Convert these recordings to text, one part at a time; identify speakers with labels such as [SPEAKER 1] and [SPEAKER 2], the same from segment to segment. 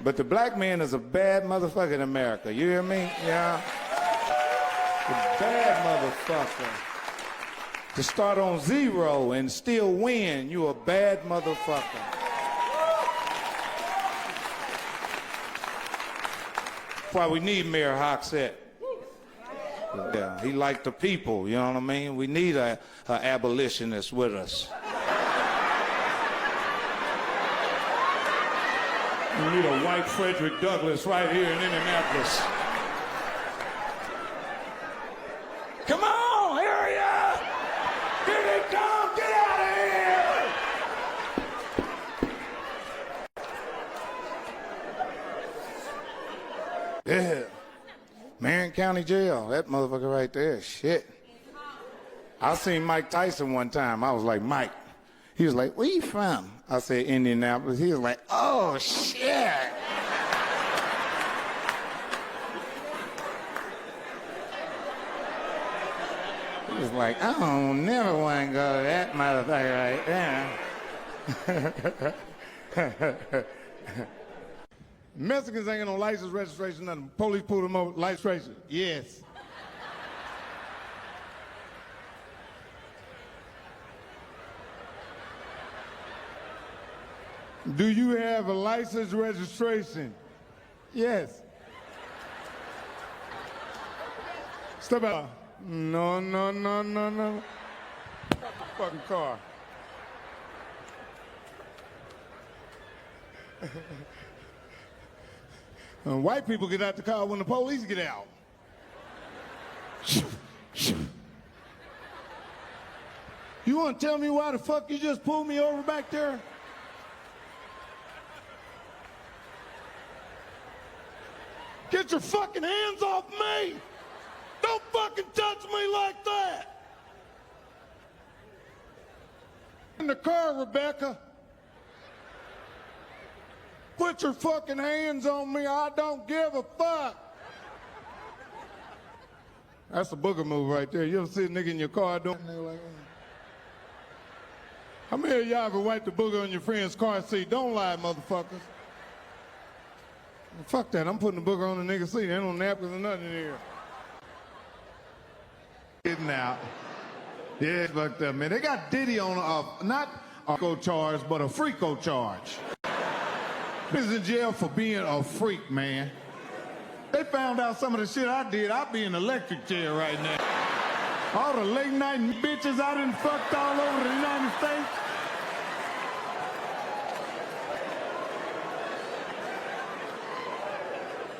[SPEAKER 1] But the black man is a bad motherfucker in America. You hear me? Yeah. A bad motherfucker. To start on zero and still win, you a bad motherfucker. That's why we need Mayor Hoxette. Yeah, he liked the people, you know what I mean? We need a abolitionist with us. We need a white Frederick Douglass right here in Indianapolis. Come on, area! Here they come! Get out of here! Yeah. Marion County Jail, that motherfucker right there, shit. I seen Mike Tyson one time. I was like, Mike. He was like, where you from? I said, Indianapolis. He was like, oh, shit. He was like, I don't never want to go to that motherfucker right there. Mexicans ain't got no license, registration, nothing. Police pulled them over, license, registration. Yes. Do you have a license, registration? Yes. Step out. No, no, no, no, no. Stop the fucking car. And white people get out the car when the police get out. You want to tell me why the fuck you just pulled me over back there? Get your fucking hands off me! Don't fucking touch me like that! In the car, Rebecca. Put your fucking hands on me, I don't give a fuck. That's a booger move right there. You ever see a nigga in your car doing that like that? How many of y'all ever wiped the booger on your friend's car seat? Don't lie, motherfuckers. Well, fuck that, I'm putting the booger on the nigga's seat. There ain't no napkins or nothing in here. Getting out. Yeah, it's fucked up, man. They got Diddy on not a freako charge, but a freako charge. He's in jail for being a freak, man. They found out some of the shit I did. I'd be in electric chair right now. All the late night bitches I done fucked all over the United States.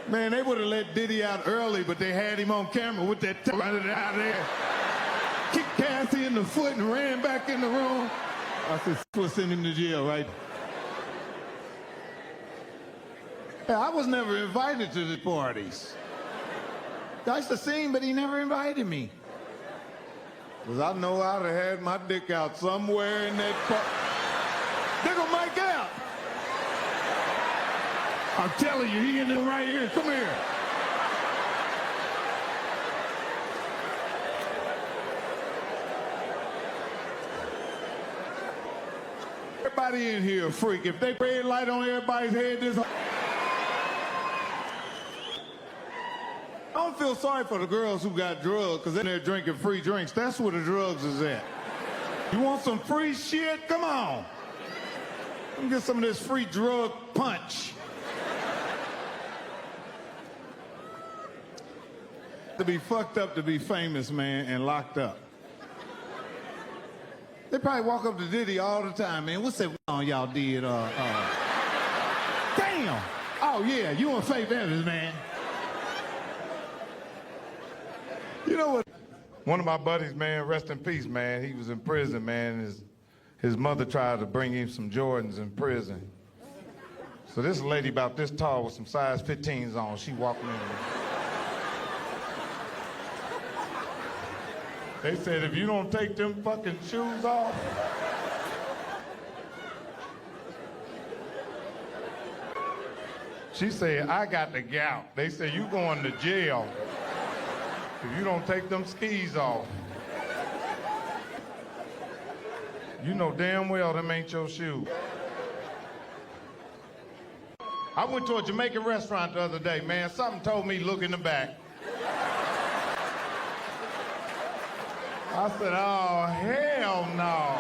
[SPEAKER 1] Man, they would have let Diddy out early, but they had him on camera with that running out there. Kicked Cassie in the foot and ran back in the room. I said, we'll send him to jail, right? I was never invited to the parties. I used to see him, but he never invited me. Because I know I'd have had my dick out somewhere in that party. Dick will make out. I'm telling you, he in there right here. Come here. Everybody in here a freak. If they red light on everybody's head, this... I don't feel sorry for the girls who got drugs because they're drinking free drinks. That's where the drugs is at. You want some free shit? Come on. Let me get some of this free drug punch. To be fucked up to be famous, man, and locked up. They probably walk up to Diddy all the time, man. What's that y'all did? Damn! Oh, yeah, you and Faith Evans, man. You know what? One of my buddies, man, rest in peace, man. He was in prison, man. His mother tried to bring him some Jordans in prison. So this lady about this tall with some size 15s on, she walking in. They said, if you don't take them fucking shoes off, she said, I got the gout. They said, you going to jail if you don't take them skis off. You know damn well them ain't your shoes. I went to a Jamaican restaurant the other day, man. Something told me look in the back. I said, oh, hell no.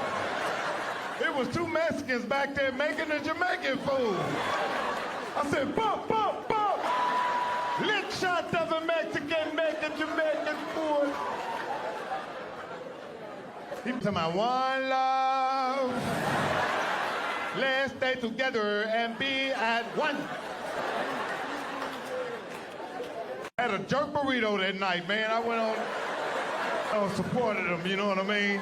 [SPEAKER 1] It was two Mexicans back there making the Jamaican food. I said, bump, bump, bump. Lit shot of a Mexican making Jamaican food. He was talking about one love. Let's stay together and be at one. I had a jerk burrito that night, man. I went on, supported him, you know what I mean?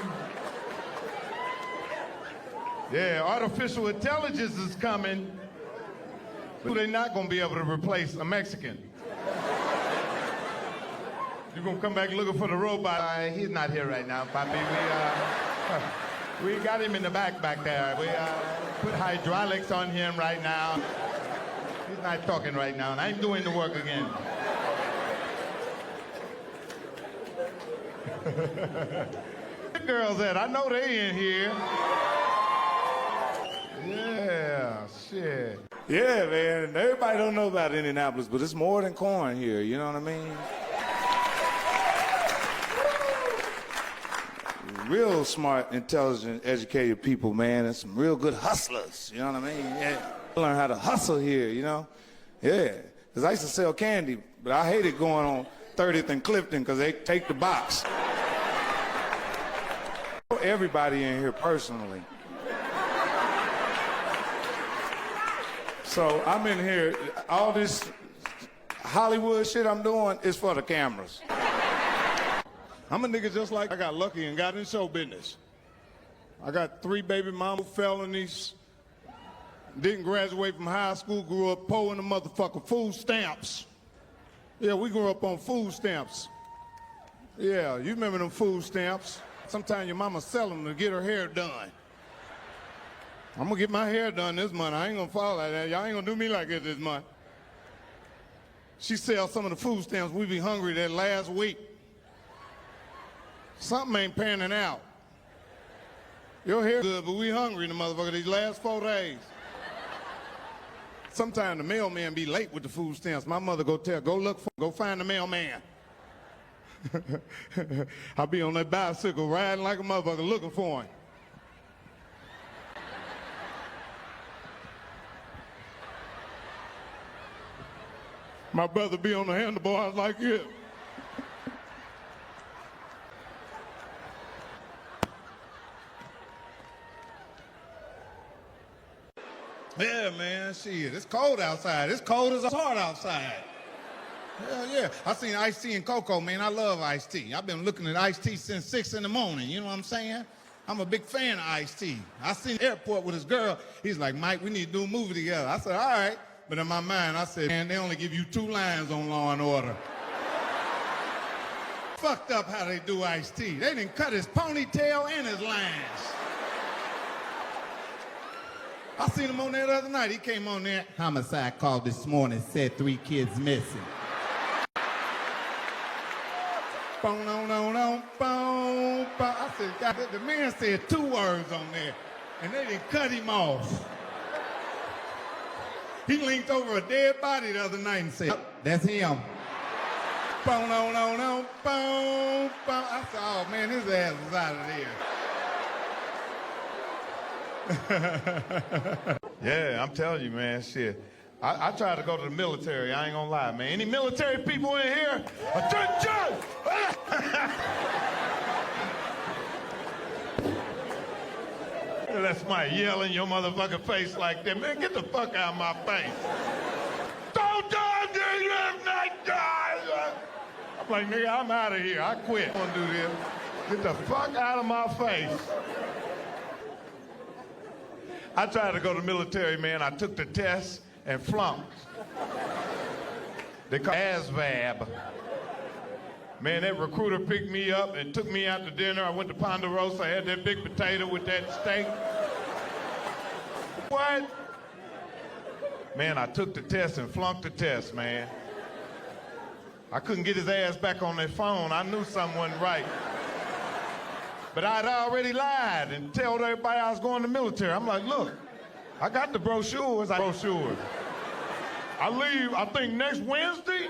[SPEAKER 1] Yeah, artificial intelligence is coming. But they're not gonna be able to replace a Mexican. You're gonna come back looking for the robot. He's not here right now, Papi. We got him in the back there. We put hydraulics on him right now. He's not talking right now, and I'm doing the work again. The girls at, I know they in here. Yeah, shit.
[SPEAKER 2] Yeah, man, everybody don't know about Indianapolis, but it's more than corn here, you know what I mean? Real smart, intelligent, educated people, man, and some real good hustlers, you know what I mean? Yeah. Learn how to hustle here, you know? Yeah, because I used to sell candy, but I hated going on 30th and Clifton because they take the box. Everybody in here personally. So I'm in here, all this Hollywood shit I'm doing is for the cameras.
[SPEAKER 1] I'm a nigga just like I got lucky and got in show business. I got 3 baby mama felonies, didn't graduate from high school, grew up poor in the motherfucking food stamps. Yeah, we grew up on food stamps. Yeah, you remember them food stamps? Sometimes your mama sell them to get her hair done. I'm gonna get my hair done this month. I ain't gonna fall like that. Y'all ain't gonna do me like this month. She sells some of the food stamps. We be hungry that last week. Something ain't panning out. Your hair good, but we hungry in the motherfucker these last 4 days. Sometimes the mailman be late with the food stamps. My mother go find the mailman. I be on that bicycle riding like a motherfucker looking for him. My brother be on the handlebars like this. Yeah, man, shit, it's cold outside. It's cold as a heart outside. Hell yeah. I seen Ice-T and Coco, man. I love Ice-T. I've been looking at Ice-T since 6 in the morning, you know what I'm saying? I'm a big fan of Ice-T. I seen the airport with his girl. He's like, Mike, we need to do a movie together. I said, all right. But in my mind, I said, man, they only give you 2 lines on Law and Order. Fucked up how they do Ice-T. They didn't cut his ponytail and his lines. I seen him on there the other night. He came on there. Homicide called this morning, said 3 kids missing. Boom, boom, boom, boom, boom. I said, God, the man said 2 words on there, and they didn't cut him off. He linked over a dead body the other night and said, that's him. Boom, boom, boom, boom, boom, boom. I said, oh man, his ass is out of there. Yeah, I'm telling you, man, shit. I tried to go to the military, I ain't gonna lie, man. Any military people in here? Attention! That's my yell in your motherfucking face like that. Man, get the fuck out of my face. Don't die, I'm like, nigga, I'm out of here. I quit. I don't do this. Get the fuck out of my face. I tried to go to the military, man. I took the test and flunked. They call it ASVAB. Man, that recruiter picked me up and took me out to dinner. I went to Ponderosa. I had that big potato with that steak. What? Man, I took the test and flunked the test, man. I couldn't get his ass back on that phone. I knew something wasn't right. But I'd already lied and told everybody I was going to the military. I'm like, look, I got the brochures. I leave, I think, next Wednesday.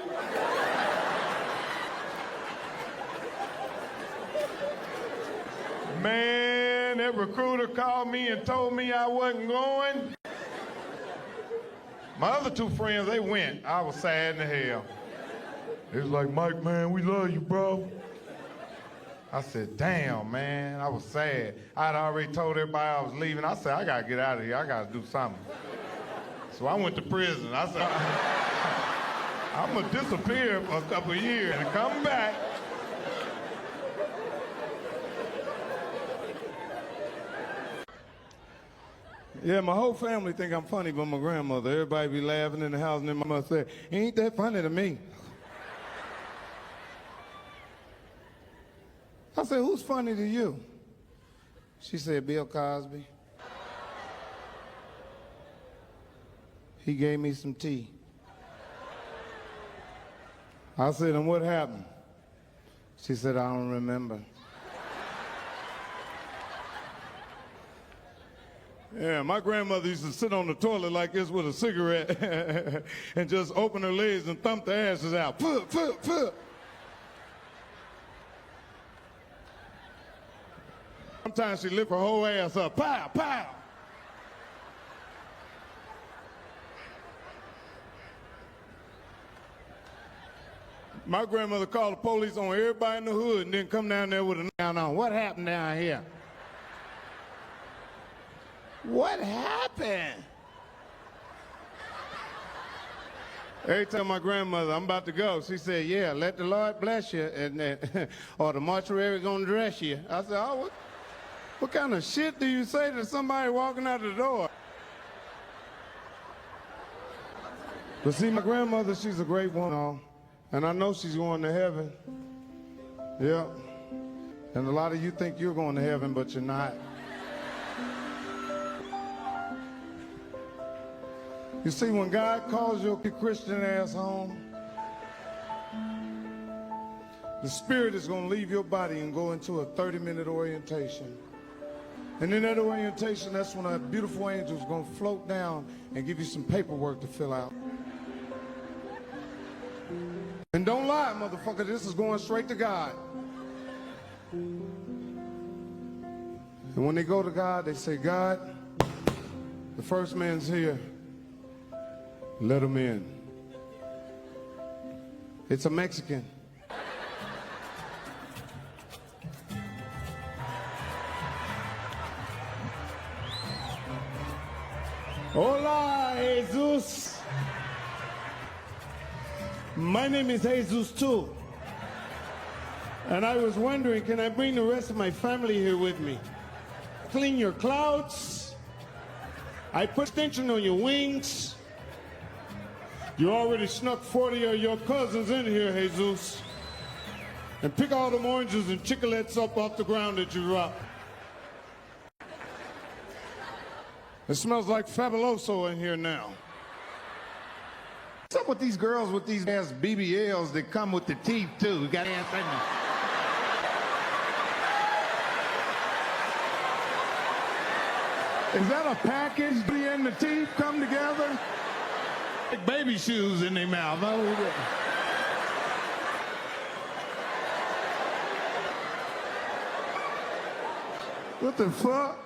[SPEAKER 1] Man, that recruiter called me and told me I wasn't going. My other two friends, they went. I was sad in the hell. They was like, Mike, man, we love you, bro. I said, damn, man, I was sad. I'd already told everybody I was leaving. I said, I gotta get out of here. I gotta do something. So I went to prison. I said, I'm gonna disappear for a couple of years and come back. Yeah, my whole family think I'm funny, but my grandmother, everybody be laughing in the house, and then my mother said, ain't that funny to me? I said, who's funny to you? She said, Bill Cosby. He gave me some tea. I said, and what happened? She said, I don't remember. Yeah, my grandmother used to sit on the toilet like this with a cigarette and just open her legs and thump the ashes out. Put. Sometimes she lift her whole ass up. Pow, pow. My grandmother called the police on everybody in the hood and then come down there with a down on. What happened down here? What happened? Every time my grandmother, I'm about to go, she said, yeah, let the Lord bless you, and or the mortuary gonna dress you. I said, oh, what kind of shit do you say to somebody walking out the door? But see, my grandmother, she's a great woman, and I know she's going to heaven. Yeah. And a lot of you think you're going to heaven, but you're not. You see, when God calls your Christian ass home, the spirit is going to leave your body and go into a 30-minute orientation. And in that orientation, that's when a beautiful angel is going to float down and give you some paperwork to fill out. And don't lie, motherfucker, this is going straight to God. And when they go to God, they say, God, the first man's here. Let him in. It's a Mexican. Hola, Jesus. My name is Jesus too. And I was wondering, can I bring the rest of my family here with me? Clean your clouds. I put extension on your wings. You already snuck 40 of your cousins in here, Jesus. And pick all them oranges and chiclets up off the ground that you dropped. It smells like Fabuloso in here now. What's up with these girls with these ass BBLs that come with the teeth, too? You got ass in them. Is that a package? The and the teeth come together? Like baby shoes in their mouth. What the fuck?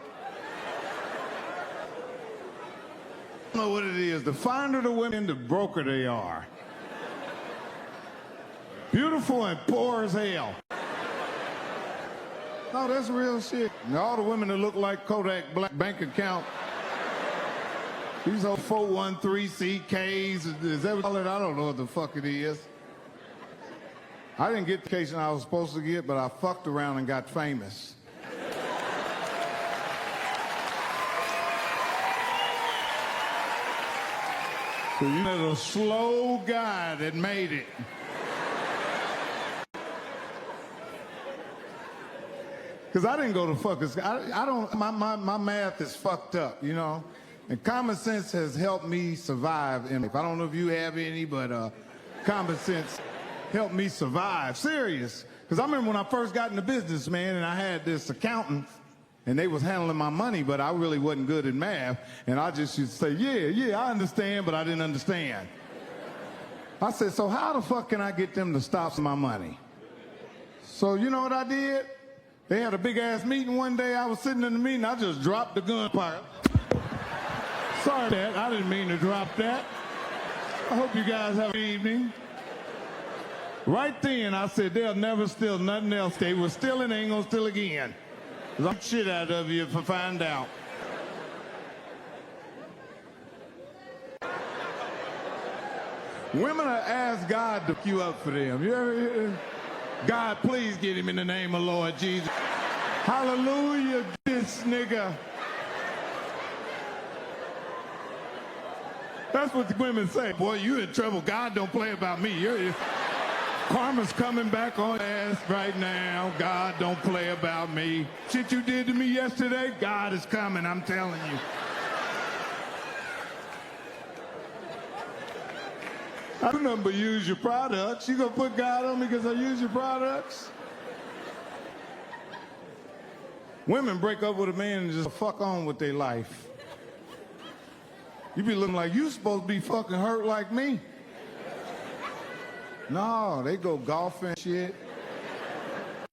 [SPEAKER 1] I don't know what it is. The fonder the women, the broker they are. Beautiful and poor as hell. No, that's real shit. And all the women that look like Kodak Black bank account. These old 413CKs, is that what I don't know what the fuck it is. I didn't get the education I was supposed to get, but I fucked around and got famous. So you know the slow guy that made it. Because I didn't go to fuckers. I don't, my math is fucked up, you know? And common sense has helped me survive in life. I don't know if you have any, but common sense helped me survive. Serious. Because I remember when I first got into business, man, and I had this accountant, and they was handling my money, but I really wasn't good at math. And I just used to say, yeah, I understand, but I didn't understand. I said, so how the fuck can I get them to stop my money? So you know what I did? They had a big-ass meeting one day. I was sitting in the meeting. I just dropped the gun part. Sorry, Dad. I didn't mean to drop that. I hope you guys have an evening. Right then, I said, they'll never steal nothing else. They were stealing, they ain't gonna steal again. 'Cause I'm shit out of you if I find out. Women are ask God to queue up for them. You ever hear? God, please get him in the name of Lord Jesus. Hallelujah, this nigga. That's what the women say. Boy, you in trouble. God don't play about me. Karma's coming back on your ass right now. God don't play about me. Shit you did to me yesterday, God is coming, I'm telling you. I do nothing but use your products. You gonna put God on me because I use your products? Women break up with a man and just fuck on with their life. You be looking like you supposed to be fucking hurt like me. No, they go golfing shit.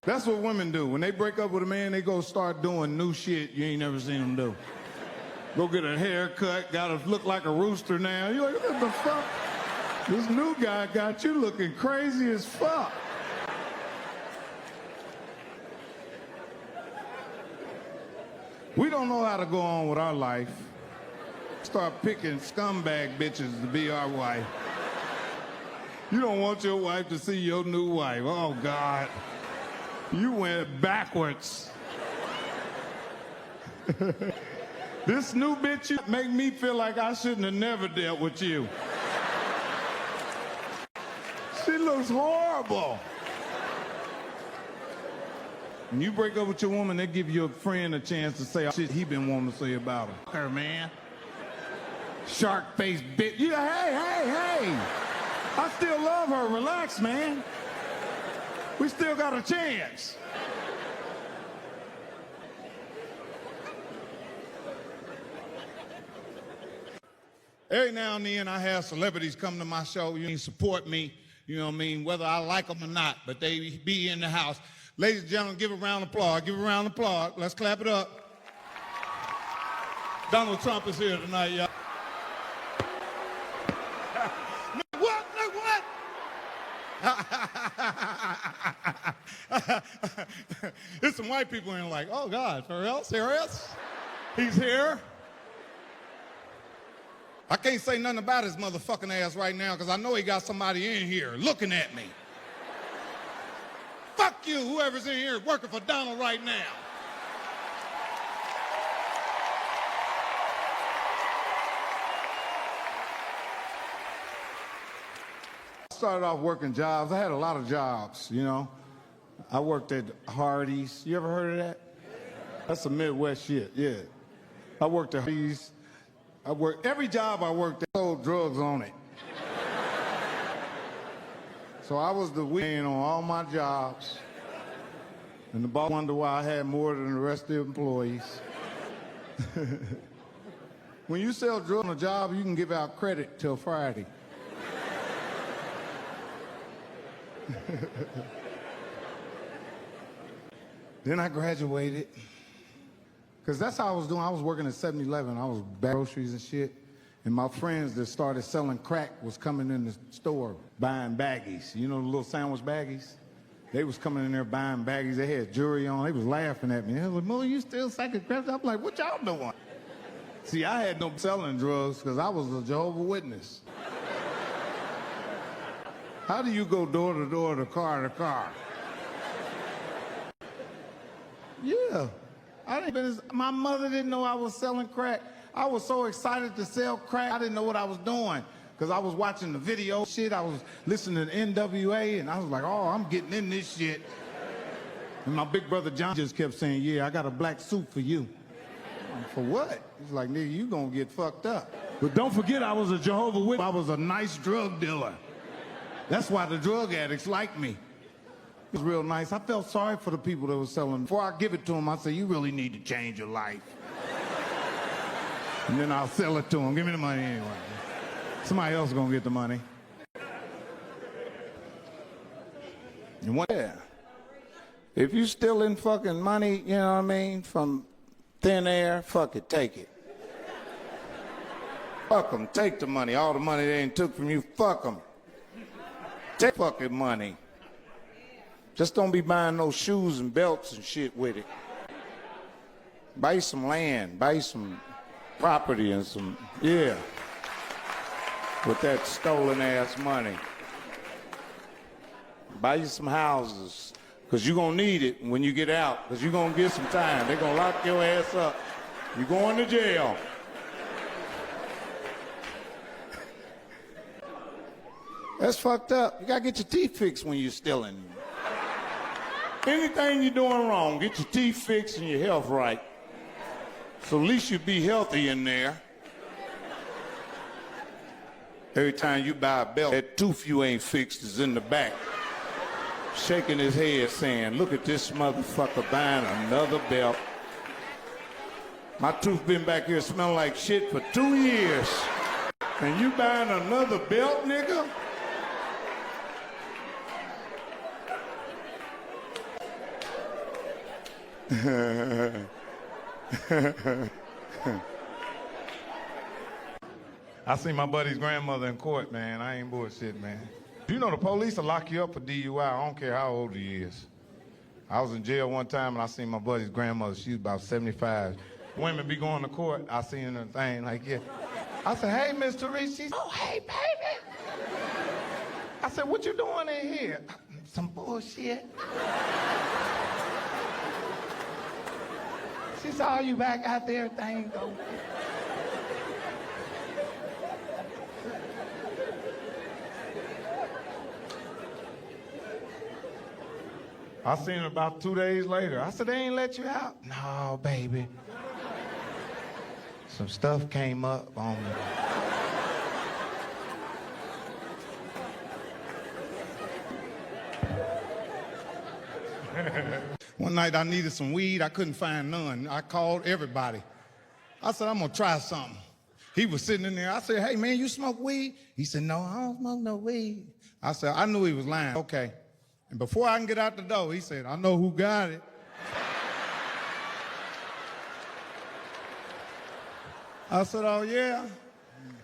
[SPEAKER 1] That's what women do. When they break up with a man, they go start doing new shit you ain't never seen them do. Go get a haircut, gotta look like a rooster now. You're like, what the fuck? This new guy got you looking crazy as fuck. We don't know how to go on with our life. Start picking scumbag bitches to be our wife. You don't want your wife to see your new wife. Oh, God. You went backwards. This new bitch, you make me feel like I shouldn't have never dealt with you. She looks horrible. When you break up with your woman, they give your friend a chance to say shit he been wanting to say about her, man. Shark-faced bitch. Hey. I still love her. Relax, man. We still got a chance. Every now and then I have celebrities come to my show, support me, you know what I mean, whether I like them or not, but they be in the house. Ladies and gentlemen, give a round of applause. Give a round of applause. Let's clap it up. Donald Trump is here tonight, y'all. What? There's some white people in like, oh God, for real? Serious? He's here? I can't say nothing about his motherfucking ass right now because I know he got somebody in here looking at me. Fuck you, whoever's in here working for Donald right now. I started off working jobs. I had a lot of jobs, you know. I worked at Hardee's. You ever heard of that? That's some Midwest shit, yeah. I worked at Hardee's. Every job I worked at sold drugs on it. So I was the weekend on all my jobs. And the boss wondered why I had more than the rest of the employees. When you sell drugs on a job, you can give out credit till Friday. Then I graduated. Because that's how I was doing. I was working at 7-Eleven. I was buying groceries and shit. And my friends that started selling crack was coming in the store buying baggies. You know the little sandwich baggies? They was coming in there buying baggies. They had jewelry on. They was laughing at me. They was like, Mo, you still selling crack? I'm like, what y'all doing? See, I had no selling drugs because I was a Jehovah's Witness. How do you go door to door to car to car? Yeah. My mother didn't know I was selling crack. I was so excited to sell crack, I didn't know what I was doing. Because I was watching the video shit, I was listening to NWA, and I was like, oh, I'm getting in this shit. And my big brother John just kept saying, yeah, I got a black suit for you. For what? He's like, nigga, you gonna get fucked up. But don't forget, I was a Jehovah's Witness. I was a nice drug dealer. That's why the drug addicts like me. It was real nice. I felt sorry for the people that were selling. Before I give it to them, I say, you really need to change your life. And then I'll sell it to them. Give me the money anyway. Somebody else is going to get the money. And one,
[SPEAKER 2] Yeah. If you stealing fucking money, you know what I mean, from thin air, fuck it, take it. Fuck them, take the money. All the money they ain't took from you, fuck them. Take fucking money. Just don't be buying no shoes and belts and shit with it. Buy you some land, buy you some property and some, yeah. With that stolen ass money. Buy you some houses, because you're going to need it when you get out, because you're going to get some time. They're going to lock your ass up. You're going to jail. That's fucked up. You got to get your teeth fixed when you're stealing. Anything you're doing wrong, get your teeth fixed and your health right. So at least you be healthy in there. Every time you buy a belt, that tooth you ain't fixed is in the back. Shaking his head saying, look at this motherfucker buying another belt. My tooth been back here smelling like shit for 2 years. And you buying another belt, nigga?
[SPEAKER 1] I seen my buddy's grandmother in court, man. I ain't bullshit, man. You know the police will lock you up for DUI. I don't care how old he is. I was in jail one time and I seen my buddy's grandmother. She was about 75. Women be going to court. I seen her thing like, yeah. I said, hey, Miss Therese. She's, oh, hey, baby. I said, what you doing in here? Some bullshit. She saw you back out there, thing go. I seen her about 2 days later. I said, they ain't let you out? No, baby. Some stuff came up on me. One night I needed some weed. I couldn't find none. I called everybody. I said, I'm gonna try something. He was sitting in there. I said, hey man, you smoke weed? He said, no, I don't smoke no weed. I said, I knew he was lying. Okay. And before I can get out the door, he said, I know who got it. I said, oh yeah?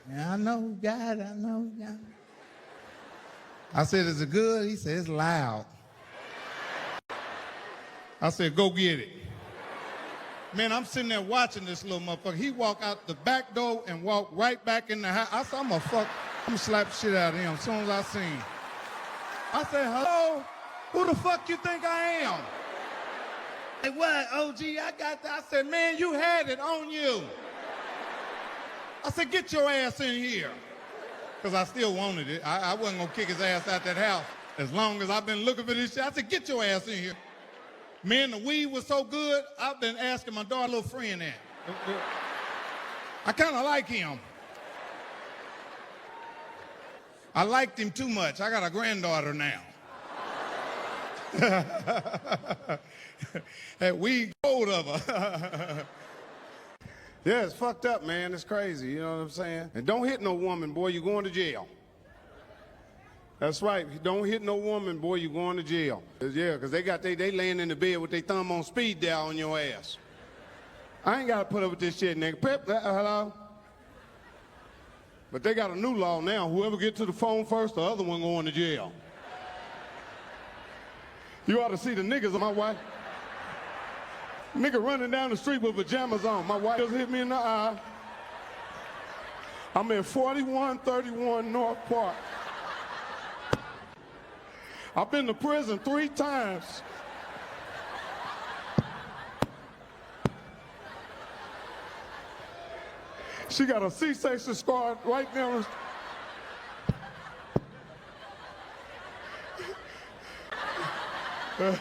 [SPEAKER 1] Yeah, I know who got it, I know who got it. I said, is it good? He said, it's loud. I said, go get it. Man, I'm sitting there watching this little motherfucker. He walked out the back door and walked right back in the house. I said, I'm gonna slap the shit out of him as soon as I see him. I said, hello? Who the fuck you think I am? Hey, what, OG, I got that. I said, man, you had it on you. I said, get your ass in here. Because I still wanted it. I wasn't gonna kick his ass out that house as long as I've been looking for this shit. I said, get your ass in here. Man, the weed was so good, I've been asking my daughter, little friend that. I kind of like him. I liked him too much. I got a granddaughter now. That weed gold of her. Yeah, it's fucked up, man. It's crazy, you know what I'm saying? And don't hit no woman, boy, you're going to jail. That's right. If you don't hit no woman, boy, you're going to jail. Yeah, because they laying in the bed with their thumb on speed dial on your ass. I ain't got to put up with this shit, nigga. Hello? But they got a new law now. Whoever gets to the phone first, the other one going to jail. You ought to see the niggas on my wife. Nigga running down the street with pajamas on. My wife just hit me in the eye. I'm in 4131 North Park. I've been to prison 3 times. She got a C-section scar right now. Yeah,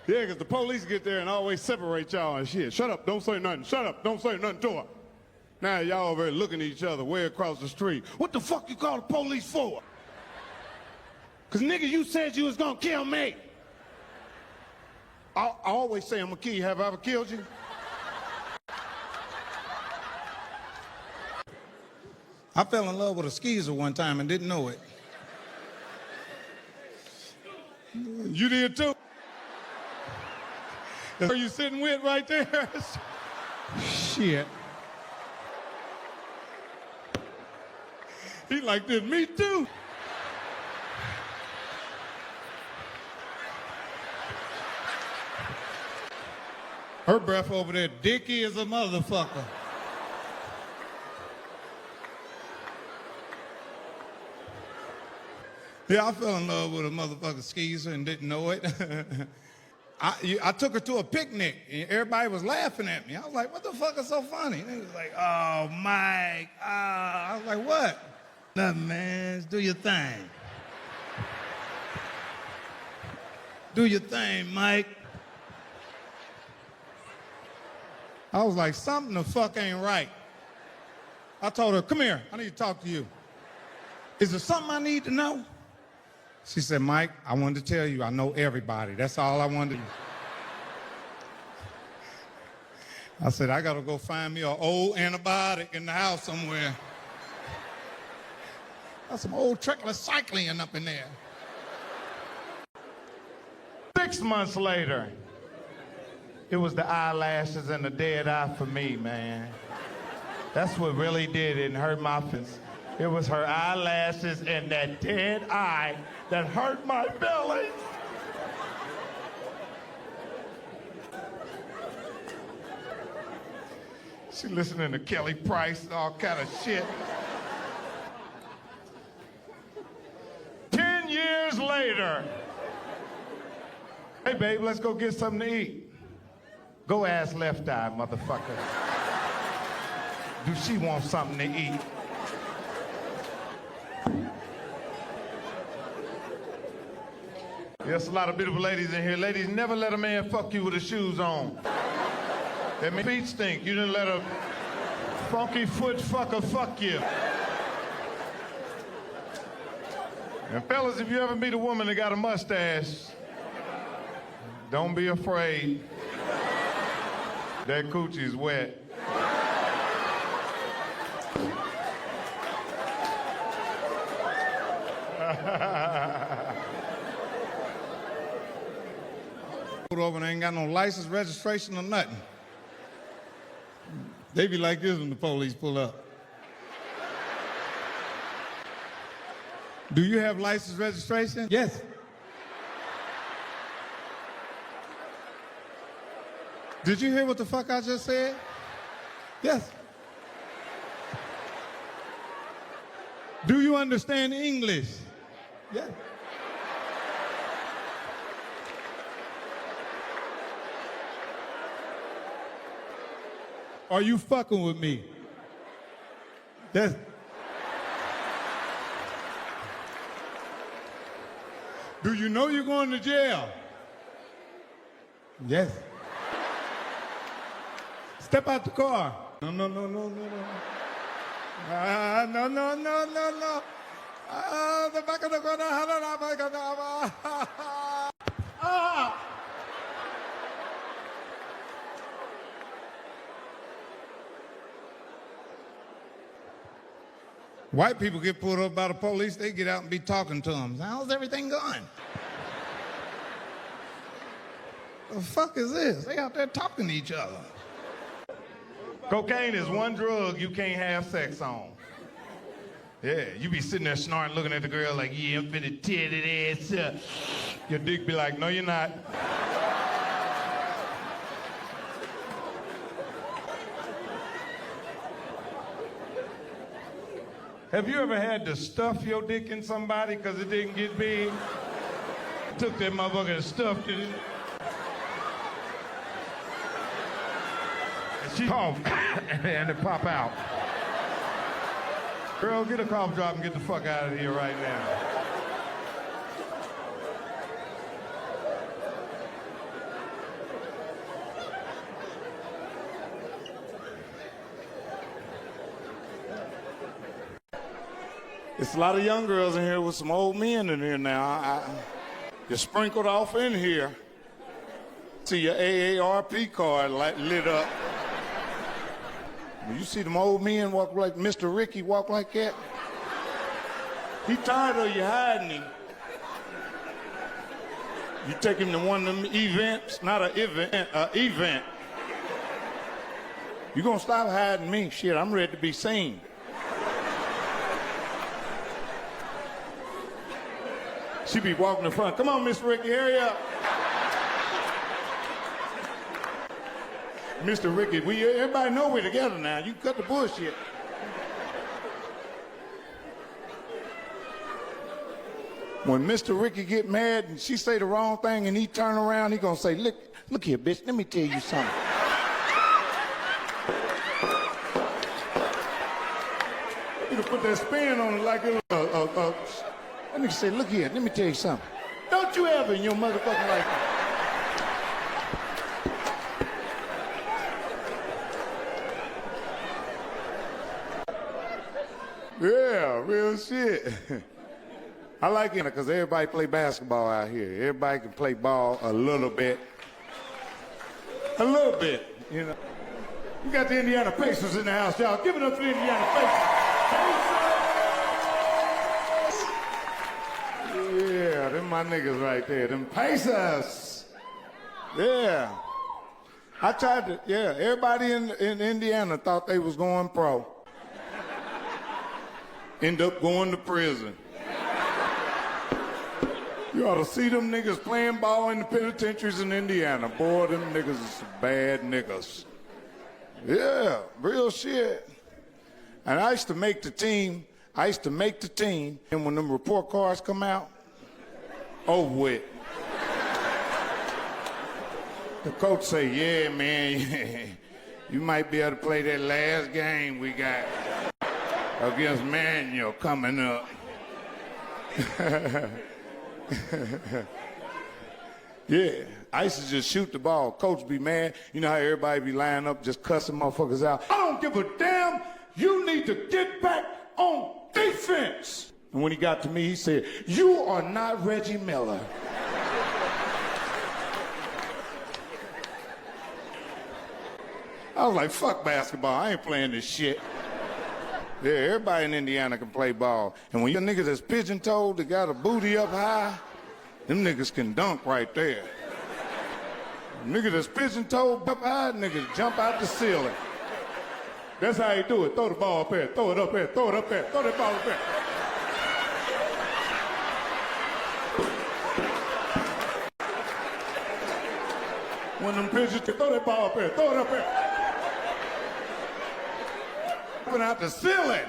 [SPEAKER 1] because the police get there and always separate y'all and shit. Shut up, don't say nothing. Shut up, don't say nothing to her. Now y'all over there looking at each other way across the street. What the fuck you call the police for? Because, nigga, you said you was going to kill me. I always say I'm a kid. Have I ever killed you? I fell in love with a skeezer one time and didn't know it. You did too? That's where you sitting with right there? Shit. He like this, me too. Her breath over there, dicky as a motherfucker. Yeah, I fell in love with a motherfucking skeezer and didn't know it. I took her to a picnic and everybody was laughing at me. I was like, what the fuck is so funny? And they was like, oh, Mike. I was like, what? Nothing, man. Just do your thing. Do your thing, Mike. I was like, something the fuck ain't right. I told her, come here. I need to talk to you. Is there something I need to know? She said, Mike, I wanted to tell you I know everybody. That's all I wanted to do. I said, I got to go find me an old antibiotic in the house somewhere. Got some old trichlocycline up in there. 6 months later, it was the eyelashes and the dead eye for me, man. That's what really did it and hurt my face. It was her eyelashes and that dead eye that hurt my belly. She listening to Kelly Price and all kind of shit. 10 years later. Hey, babe, let's go get something to eat. Go ask Left Eye, motherfucker. Do she want something to eat? There's a lot of beautiful ladies in here. Ladies, never let a man fuck you with his shoes on. That means feet stink. You didn't let a funky foot fucker fuck you. And fellas, if you ever meet a woman that got a mustache, don't be afraid. That coochie's wet. Pulled over and ain't got no license, registration, or nothing. They be like this when the police pull up. Do you have license, registration? Yes. Did you hear what the fuck I just said? Yes. Do you understand English? Yes. Are you fucking with me? That's... Do you know you're going to jail? Yes. Step out the car. No, no, no, no, no, no. No, no, no, no, no. The back of the car. White people get pulled up by the police, they get out and be talking to them. How's everything going? The fuck is this? They out there talking to each other. Cocaine is one drug you can't have sex on. Yeah, you be sitting there snorting, looking at the girl like, yeah, I'm finna tear that ass up. Your dick be like, no, you're not. Have you ever had to stuff your dick in somebody because it didn't get big? Took that motherfucker and stuffed it in. And she coughed and it pop out. Girl, get a cough drop and get the fuck out of here right now. It's a lot of young girls in here with some old men in here now. You're sprinkled off in here. See your AARP card lit up. You see them old men walk like Mr. Ricky walk like that? He tired of you hiding him.
[SPEAKER 2] You take him to one of them events, not an event, event. You gonna stop hiding me? Shit, I'm ready to be seen. She be walking in front. Come on, Miss Ricky, hurry up. Mr. Ricky, everybody know we're together now. You cut the bullshit. When Mr. Ricky get mad and she say the wrong thing and he turn around, he gonna say, look here, bitch, let me tell you something. He gonna put that spin on it like it was that nigga say, look here, let me tell you something. Don't you ever in your motherfucking life. Yeah, real shit. I like it because everybody play basketball out here. Everybody can play ball a little bit. A little bit, you know. We got the Indiana Pacers in the house, y'all. Give it up for the Indiana Pacers. Yeah, them my niggas right there. Them Pacers. Yeah. I tried to, yeah, everybody in Indiana thought they was going pro. End up going to prison. You ought to see them niggas playing ball in the penitentiaries in Indiana. Boy, them niggas is some bad niggas. Yeah, real shit. And I used to make the team. And when them report cards come out, over with. The coach say, yeah, man, you might be able to play that last game we got against Manual coming up. Yeah, I used to just shoot the ball. Coach be mad. You know how everybody be lining up just cussing motherfuckers out? I don't give a damn. You need to get back on defense. And when he got to me, he said, you are not Reggie Miller. I was like, fuck basketball. I ain't playing this shit. Yeah, everybody in Indiana can play ball. And when you niggas that's pigeon-toed, that got a booty up high, them niggas can dunk right there. Niggas that's pigeon-toed up high, niggas jump out the ceiling. That's how you do it. Throw the ball up there, throw it up there, throw it up there, throw that ball up there. One of them pigeons, throw that ball up there, throw it up there. Out the ceiling.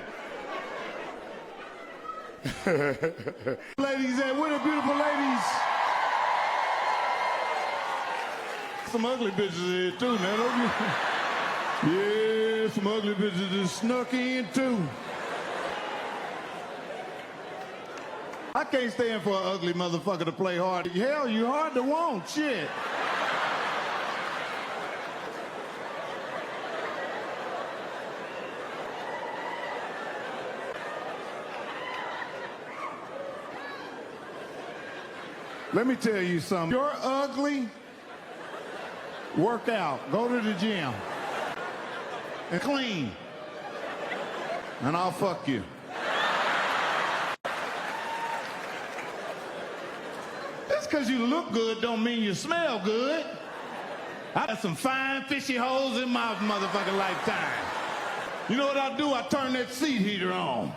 [SPEAKER 2] Ladies, where the beautiful ladies? Some ugly bitches here too, man. Yeah, some ugly bitches just snuck in too. I can't stand for an ugly motherfucker to play hard. Hell, you hard to want, shit. Let me tell you something. You're ugly. Work out. Go to the gym. And clean. And I'll fuck you. Just because you look good don't mean you smell good. I got some fine fishy holes in my motherfucking lifetime. You know what I do? I turn that seat heater on.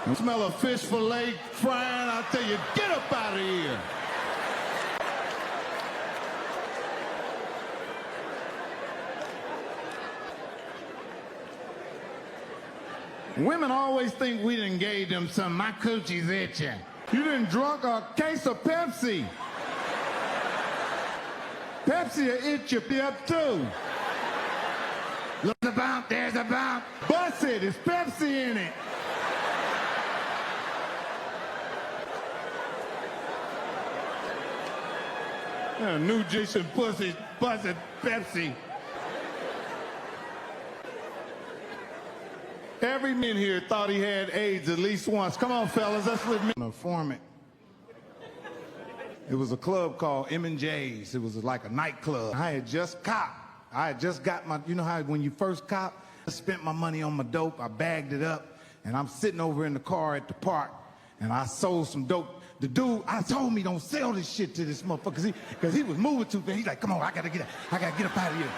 [SPEAKER 2] You smell a fish fillet frying, I'll tell you, get up out of here. Women always think we done gave them some. My coochie's itching. You done drunk a case of Pepsi. Pepsi will itch you up too. Look about, there's a bump. Bust it, it's Pepsi in it. New Jason pussy, busted Pepsi. Every man here thought he had AIDS at least once. Come on, fellas, let's live in a format. It was a club called M&J's. It was like a nightclub. I had just copped. I had just got my, you know how when you first cop, I spent my money on my dope, I bagged it up, and I'm sitting over in the car at the park, and I sold some dope.
[SPEAKER 1] the dude, I told me don't sell this shit to this motherfucker, because he was moving too fast. He's like, come on, I gotta get up out of here.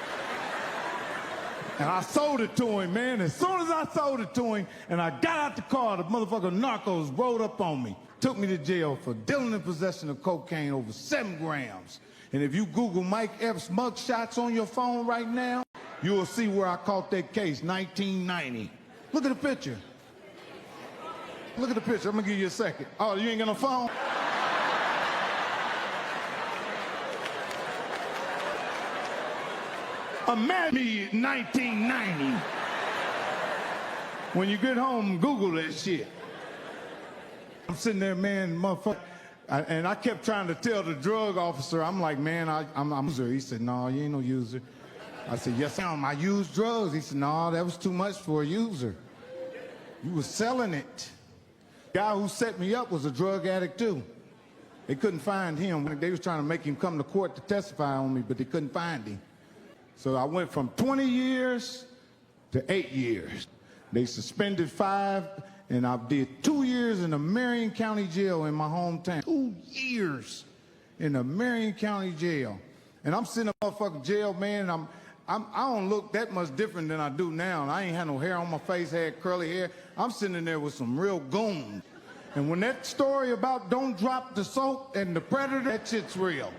[SPEAKER 1] And I sold it to him, man. As soon as I sold it to him and I got out the car, the motherfucker narcos rolled up on me. Took me to jail for dealing in possession of cocaine over 7 grams. And if you Google Mike Epps mugshots on your phone right now, you will see where I caught that case, 1990. Look at the picture. Look at the picture. I'm gonna give you a second. Oh, you ain't got no phone? Imagine me 1990. When you get home, Google that shit. I'm sitting there, man, motherfucker. And I kept trying to tell the drug officer, I'm like, man, I'm a user. He said, no, you ain't no user. I said, yes, I am. I use drugs. He said, no, that was too much for a user. You was selling it. The guy who set me up was a drug addict, too. They couldn't find him. They was trying to make him come to court to testify on me, but they couldn't find him. So I went from 20 years to 8 years. They suspended 5, and I did 2 years in the Marion County Jail in my hometown. 2 years in the Marion County Jail. And I'm sitting in a motherfucking jail, man, and I don't look that much different than I do now. And I ain't had no hair on my face, had curly hair. I'm sitting in there with some real goons. And when that story about don't drop the soap and the predator, that shit's real.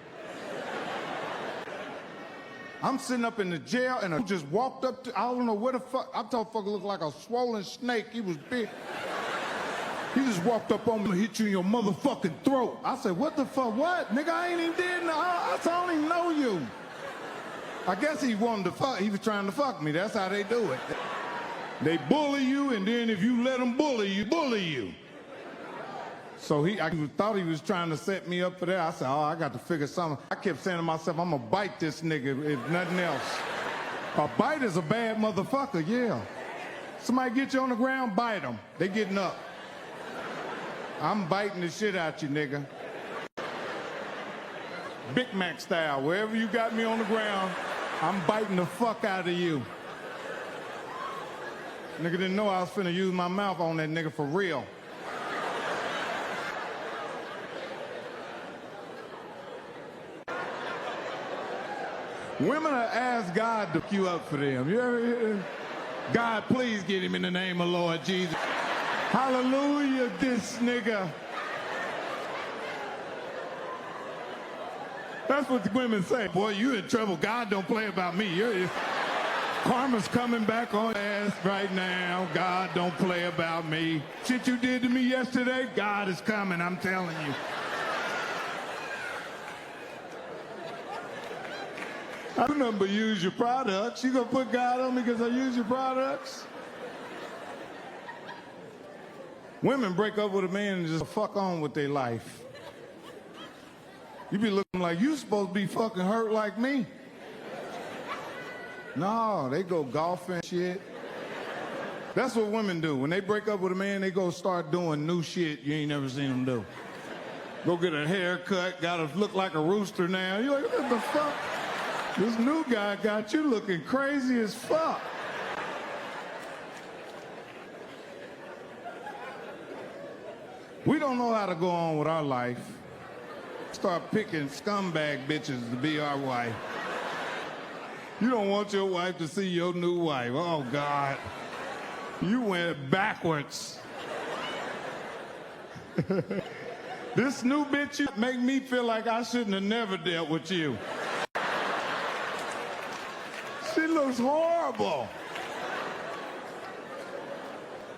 [SPEAKER 1] I'm sitting up in the jail, and I just walked up to, I don't know where the fuck, I thought the fucker looked like a swollen snake. He was big. He just walked up on me, hit you in your motherfucking throat. I said, what the fuck, what? Nigga, I ain't even did nothing. I don't even know you. I guess he wanted to fuck, he was trying to fuck me. That's how they do it. They bully you, and then if you let them bully you. So I thought he was trying to set me up for that. I said, oh, I got to figure something. I kept saying to myself, I'm going to bite this nigga if nothing else. A bite is a bad motherfucker, yeah. Somebody get you on the ground, bite them. They getting up. I'm biting the shit out you, nigga. Big Mac style. Wherever you got me on the ground, I'm biting the fuck out of you. Nigga didn't know I was finna use my mouth on that nigga for real. Women are ask God to queue up for them. You ever hear? God, please get him in the name of Lord Jesus. Hallelujah, this nigga. That's what the women say. Boy, you in trouble. God don't play about me. Karma's coming back on your ass right now. God don't play about me. Shit you did to me yesterday, God is coming, I'm telling you. I do nothing but use your products. You gonna put God on me because I use your products? Women break up with a man and just fuck on with their life. You be looking like you supposed to be fucking hurt like me. No, they go golfing shit. That's what women do. When they break up with a man, they go start doing new shit you ain't never seen them do. Go get a haircut, gotta look like a rooster now. You're like, what the fuck? This new guy got you looking crazy as fuck. We don't know how to go on with our life. Start picking scumbag bitches to be our wife. You don't want your wife to see your new wife. Oh, God. You went backwards. This new bitch, you make me feel like I shouldn't have never dealt with you. She looks horrible.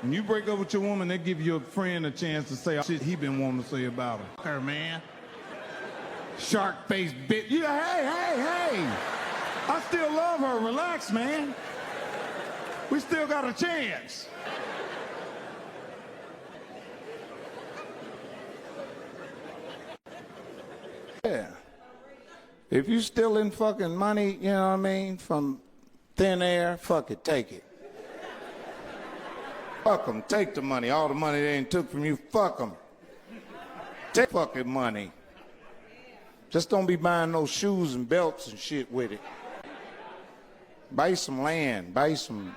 [SPEAKER 1] When you break up with your woman, they give your friend a chance to say shit he been wanting to say about her. Her, man. Shark-faced bitch. Yeah, hey. I still love her. Relax, man. We still got a chance.
[SPEAKER 2] Yeah. If you still in fucking money, you know what I mean, from thin air, fuck it, take it. Fuck them, take the money. All the money they ain't took from you, fuck them. Take fucking money. Just don't be buying no shoes and belts and shit with it. Buy some land, buy some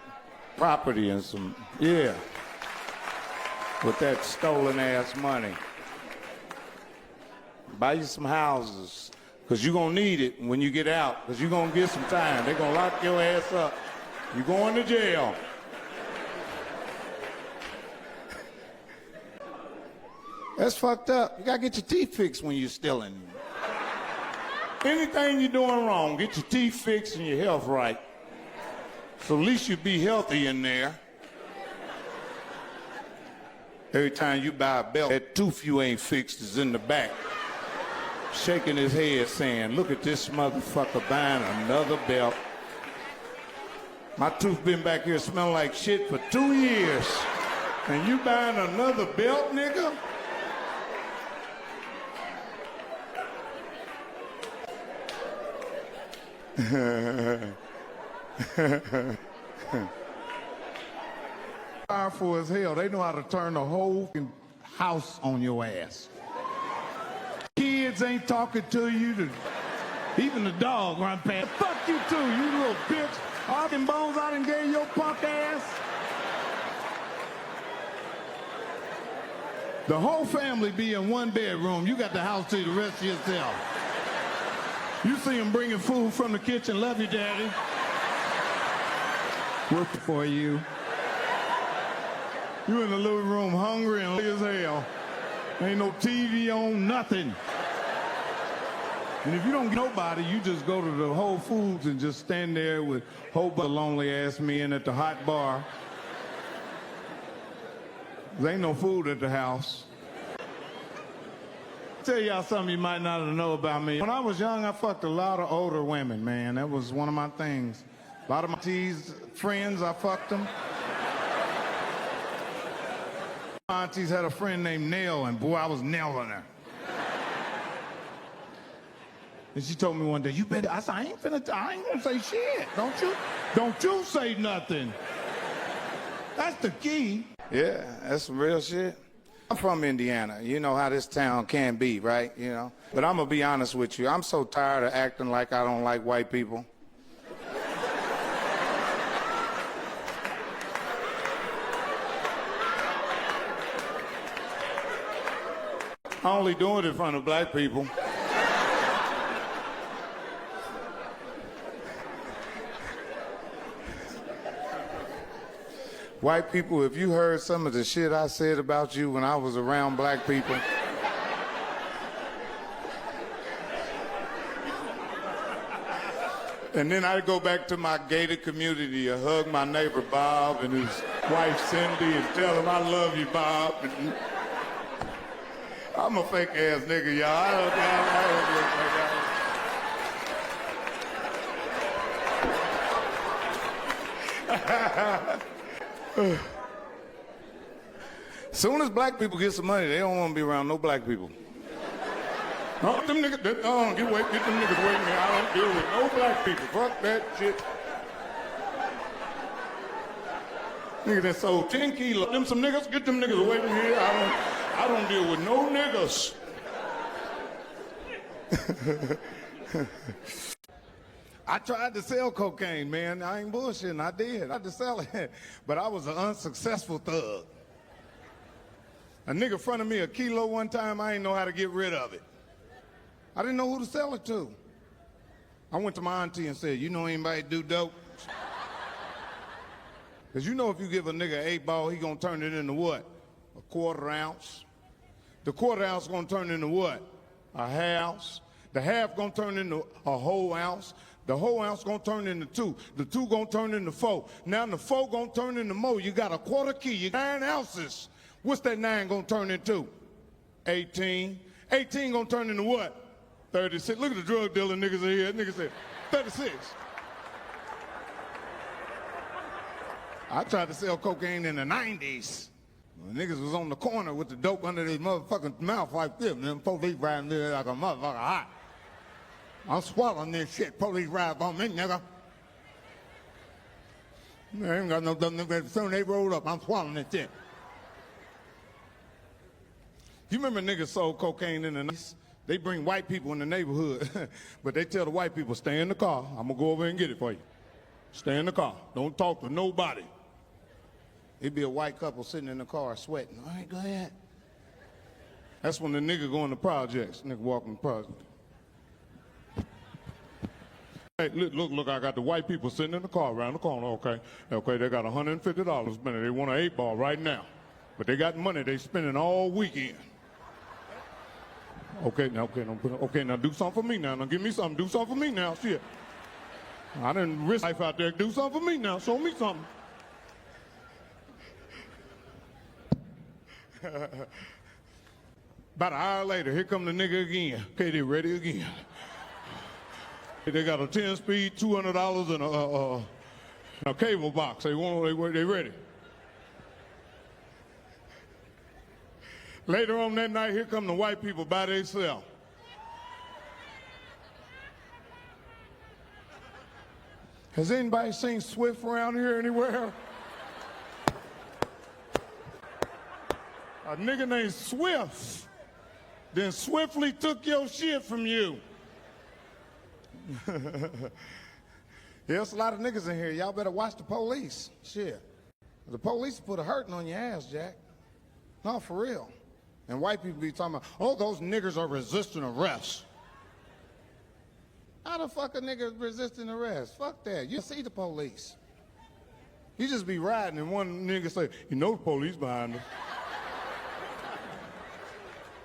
[SPEAKER 2] property and some, yeah. With that stolen ass money. Buy you some houses, because you're going to need it when you get out, because you're going to get some time. They're going to lock your ass up. You're going to jail. That's fucked up. You got to get your teeth fixed when you're stealing. Anything you're doing wrong, get your teeth fixed and your health right. So at least you be healthy in there. Every time you buy a belt, that tooth you ain't fixed is in the back. Shaking his head saying, look at this motherfucker buying another belt. My tooth been back here smelling like shit for 2 years. And you buying another belt, nigga?
[SPEAKER 1] Powerful as hell. They know how to turn the whole house on your ass. Kids ain't talking to you. Even the dog run past. Fuck you too, you little bitch. All them bones I done gave your punk ass. The whole family be in one bedroom. You got the house to the rest of yourself. You see them bringing food from the kitchen. Love you, Daddy. Working for you. You in the living room hungry and as hell. Ain't no TV on, nothing. And if you don't get nobody, you just go to the Whole Foods and just stand there with a whole bunch of lonely-ass men at the hot bar. There ain't no food at the house. I'll tell y'all something you might not know about me. When I was young, I fucked a lot of older women, man. That was one of my things. A lot of my aunties' friends, I fucked them. My aunties had a friend named Nell, and boy, I was nailing her. And she told me one day, you better, I said, I ain't gonna say shit. Don't you say nothing. That's the key.
[SPEAKER 2] Yeah, that's some real shit. I'm from Indiana. You know how this town can be, right? You know. But I'm gonna be honest with you. I'm so tired of acting like I don't like white people. I only do it in front of black people. White people, if you heard some of the shit I said about you when I was around black people. And then I'd go back to my gated community and hug my neighbor Bob and his wife Cindy and tell him I love you, Bob. And I'm a fake ass nigga, y'all. I don't Soon as black people get some money, they don't want to be around no black people. No, them niggas, get them niggas away from me. I don't deal with no black people. Fuck that shit. Nigga that sold 10 kilos. Them some niggas, get them niggas away from here. I don't deal with no niggas.
[SPEAKER 1] I tried to sell cocaine, man. I ain't bullshitting. I did. I tried to sell it. But I was an unsuccessful thug. A nigga fronted me a kilo one time. I didn't know how to get rid of it. I didn't know who to sell it to. I went to my auntie and said, you know anybody do dope? Because you know if you give a nigga an 8-ball, he gonna turn it into what? A quarter ounce. The quarter ounce gonna turn into what? A half ounce. The half gonna turn into a whole ounce. The whole ounce gonna turn into 2. The 2 gonna turn into 4. Now the 4 gonna turn into more. You got a quarter key, you got 9 ounces. What's that 9 gonna turn into? 18. 18 gonna turn into what? 36. Look at the drug dealer niggas in here. That nigga said 36. I tried to sell cocaine in the 90s. When niggas was on the corner with the dope under their motherfucking mouth like this, and them police riding there like a motherfucker hot. I'm swallowing this shit. Police ride on me, nigga. I ain't got no dumb nigga. As soon as they roll up, I'm swallowing this shit. You remember niggas sold cocaine in the 90s? They bring white people in the neighborhood, but they tell the white people, stay in the car. I'm gonna go over and get it for you. Stay in the car. Don't talk to nobody. It'd be a white couple sitting in the car sweating. All right, go ahead. That's when the nigga go in the projects. Nigga walking the project. Hey, look, I got the white people sitting in the car around the corner, okay? Okay, they got $150 spending. They want an 8-ball right now. But they got money they spending all weekend. Okay, now do something for me now. Now give me something. Do something for me now. Shit. I didn't risk life out there. Do something for me now. Show me something. About an hour later, here come the nigga again. Okay, they ready again. They got a 10-speed, $200 and a cable box. They ready. Later on that night, here come the white people by themselves. Has anybody seen Swift around here anywhere? A nigga named Swift then swiftly took your shit from you. There's a lot of niggas in here. Y'all better watch the police. Shit. The police put a hurting on your ass, Jack. No, for real. And white people be talking about, oh, those niggers are resisting arrest. How the fuck a nigga resisting arrest? Fuck that. You see the police. You just be riding and one nigga say, you know the police behind us.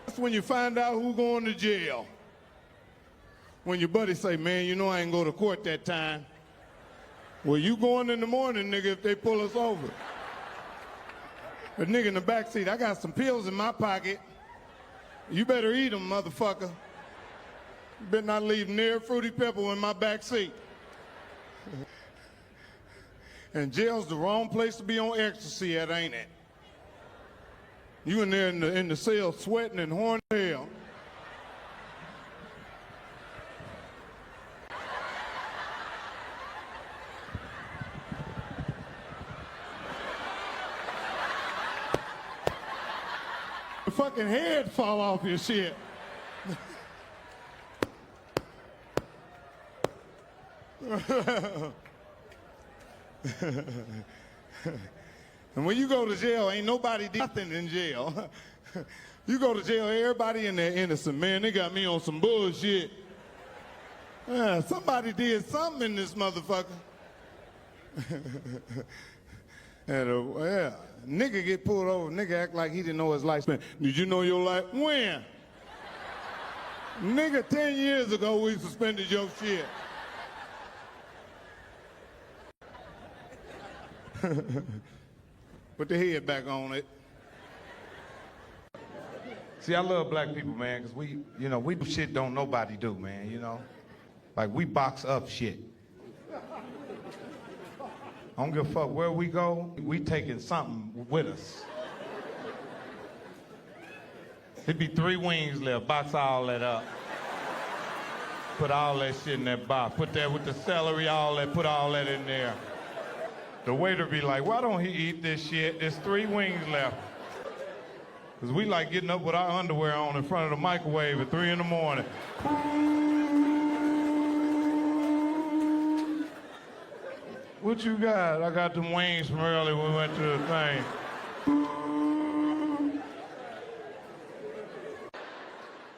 [SPEAKER 1] That's when you find out who going to jail. When your buddy say, man, you know I ain't go to court that time. Well, you going in the morning, nigga, if they pull us over. The nigga in the back seat, I got some pills in my pocket. You better eat them, motherfucker. You better not leave near Fruity Pebble in my back seat. And jail's the wrong place to be on ecstasy at, ain't it? You in there in the cell sweating and horny hell. The fucking head fall off your shit. And when you go to jail, ain't nobody did nothing in jail. You go to jail, everybody in there innocent. Man, they got me on some bullshit. Somebody did something in this motherfucker. And yeah, nigga get pulled over, nigga act like he didn't know his life span. Did you know your life? When? Nigga, 10 years ago we suspended your shit. Put the head back on it.
[SPEAKER 2] See, I love black people, man, because we do shit don't nobody do, man, you know? Like, we box up shit. I don't give a fuck where we go, we taking something with us. It'd be 3 wings left, box all that up. Put all that shit in that box. Put that with the celery, all that, put all that in there. The waiter be like, why don't he eat this shit? There's 3 wings left. Because we like getting up with our underwear on in front of the microwave at 3 in the morning. What you got? I got them wings from earlier when we went to the thing.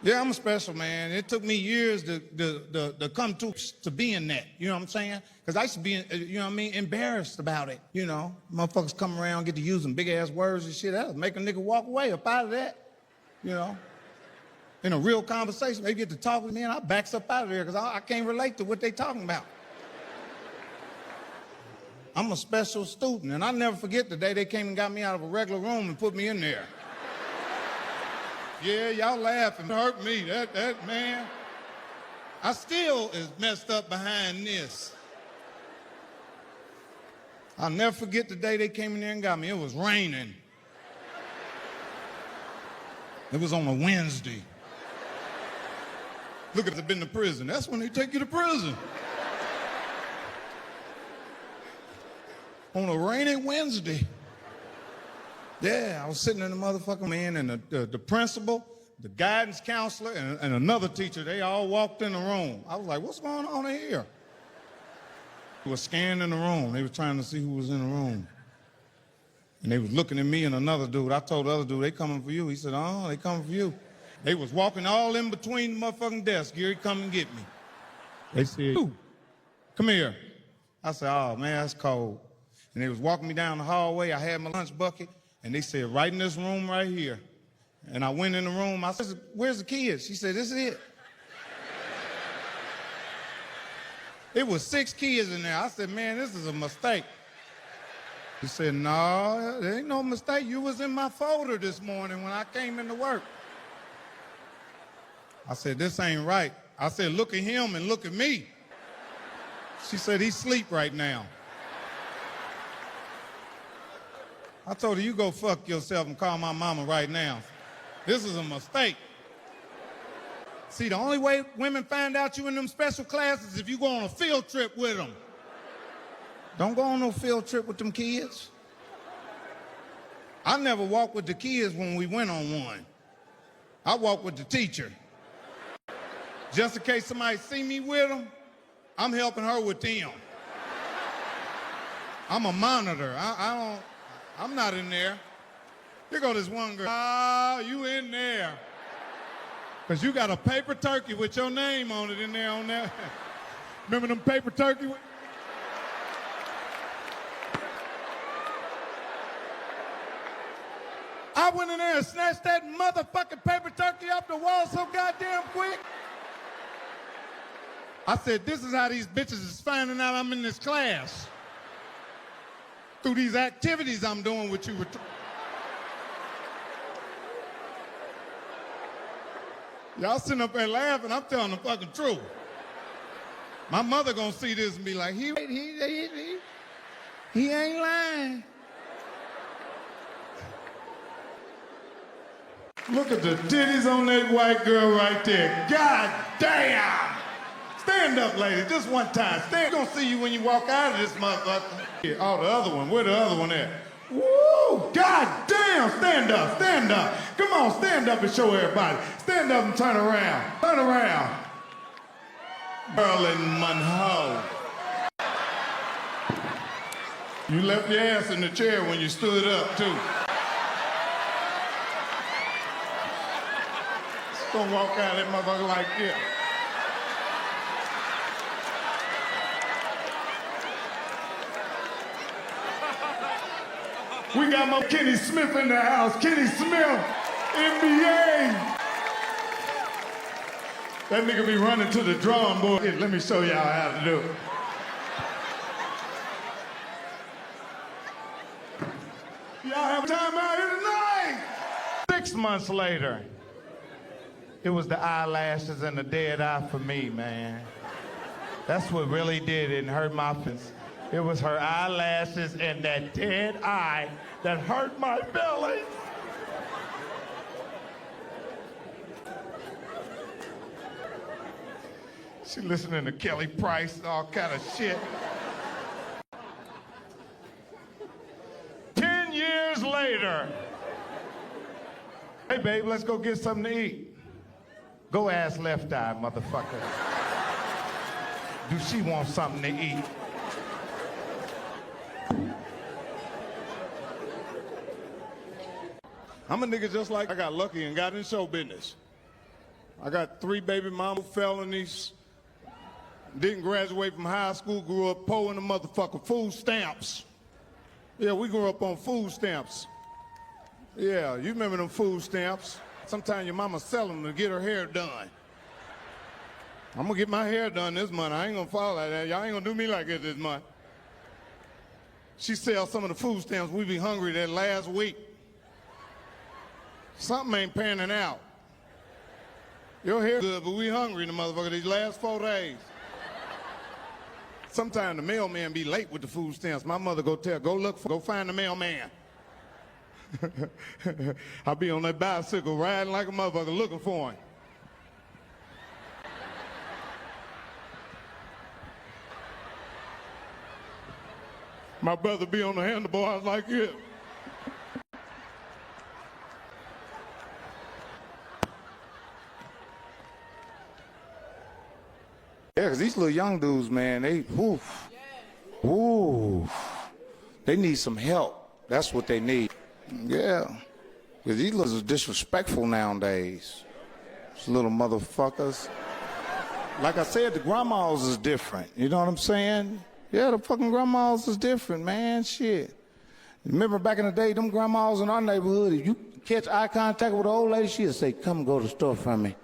[SPEAKER 1] Yeah, I'm a special man. It took me years to come to being that. You know what I'm saying? Because I used to be, you know what I mean, embarrassed about it. You know, motherfuckers come around, get to use them big ass words and shit. That'll make a nigga walk away up out of that. You know, in a real conversation, they get to talk with me and I backs up out of there because I can't relate to what they talking about. I'm a special student, and I'll never forget the day they came and got me out of a regular room and put me in there. Yeah, y'all laughing hurt me. That man, I still is messed up behind this. I'll never forget the day they came in there and got me. It was raining. It was on a Wednesday. Look at the been to prison. That's when they take you to prison. On a rainy Wednesday. Yeah, I was sitting in the motherfucking man, and the principal, the guidance counselor, and another teacher, they all walked in the room. I was like, what's going on in here? They were scanning the room. They were trying to see who was in the room. And they was looking at me and another dude. I told the other dude, they coming for you. He said, oh, they coming for you.
[SPEAKER 2] They was walking all in between the motherfucking desks. Gary, come and get me. They said, "Ooh, come here." I said, "Oh, man, that's cold." And they was walking me down the hallway. I had my lunch bucket, and they said, "Right in this room right here." And I went in the room. I said, "Where's the kids?" She said, "This is it." It was 6 kids in there. I said, "Man, this is a mistake." He said, "No, there ain't no mistake. You was in my folder this morning when I came into work." I said, "This ain't right." I said, "Look at him and look at me." She said, "He's asleep right now." I told her, "You go fuck yourself and call my mama right now. This is a mistake." See, the only way women find out you in them special classes is if you go on a field trip with them. Don't go on no field trip with them kids. I never walked with the kids when we went on one. I walked with the teacher. Just in case somebody see me with them, I'm helping her with them. I'm a monitor. I'm not in there. Here go this one girl. Ah, you in there. Because you got a paper turkey with your name on it in there on that. Remember them paper turkey? I went in there and snatched that motherfucking paper turkey off the wall so goddamn quick. I said, "This is how these bitches is finding out I'm in this class. Through these activities I'm doing with you." Y'all sitting up there laughing, I'm telling the fucking truth. My mother gonna see this and be like, he ain't lying. Look at the titties on that white girl right there. God damn! Stand up, lady, just one time. Stand. Gonna see you when you walk out of this motherfucker. Yeah, oh, the other one. Where the other one at? Woo! God damn! Stand up, stand up. Come on, stand up and show everybody. Stand up and turn around. Turn around. Marilyn Monroe. You left your ass in the chair when you stood up, too. Just gonna walk out of that motherfucker like this. We got my Kenny Smith in the house. Kenny Smith, NBA. That nigga be running to the drawing board. Here, let me show y'all how to do it. Y'all have time out here tonight? 6 months later, it was the eyelashes and the dead eye for me, man. That's what really did it and hurt my feelings. It was her eyelashes and that dead eye that hurt my belly. She listening to Kelly Price and all kind of shit. 10 years later. Hey, babe, let's go get something to eat. Go ask Left Eye, motherfucker. Do she want something to eat? I'm a nigga just like I got lucky and got in show business. I got 3 baby mama felonies, didn't graduate from high school, grew up poor in the motherfucking food stamps. Yeah, we grew up on food stamps. Yeah, you remember them food stamps. Sometimes your mama sell them to get her hair done. I'm gonna get my hair done this month. I ain't gonna fall like that. Y'all ain't gonna do me like this month. She sells some of the food stamps. We be hungry that last week. Something ain't panning out. Your hair good, but we hungry in the motherfucker these last 4 days. Sometimes the mailman be late with the food stamps. My mother go find the mailman. I'll be on that bicycle riding like a motherfucker looking for him. My brother be on the handlebars like this. Yeah, because these little young dudes, man, they need some help. That's what they need. Yeah, because these little are disrespectful nowadays. Those little motherfuckers. Like I said, the grandmas is different. You know what I'm saying? Yeah, the fucking grandmas is different, man. Shit. Remember back in the day, them grandmas in our neighborhood, if you catch eye contact with an old lady, she'd say, come go to the store for me.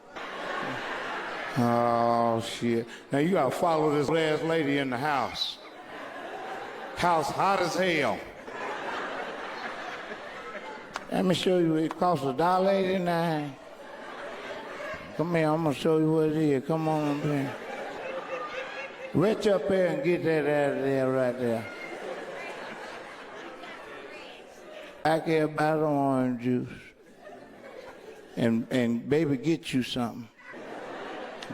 [SPEAKER 2] Oh, shit. Now you gotta follow this ass lady in the house. House hot as hell. Let me show you, it costs $1.89. Come here, I'm gonna show you what it is. Come on up here. Reach up here and get that out of there right there. I care about orange juice. And baby, get you something.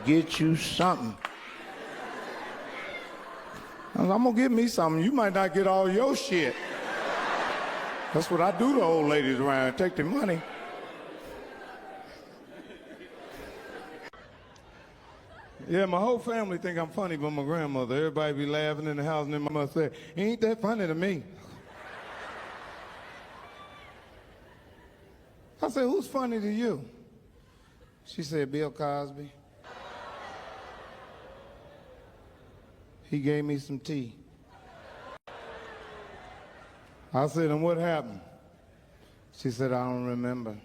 [SPEAKER 2] Get you something. I'm gonna get me something. You might not get all your shit. That's what I do to old ladies around, take their money. Yeah, my whole family think I'm funny, but my grandmother, everybody be laughing in the house, and then my mother say, ain't that funny to me? I said, who's funny to you? She said, Bill Cosby. He gave me some tea. I said, and what happened? She said, I don't remember.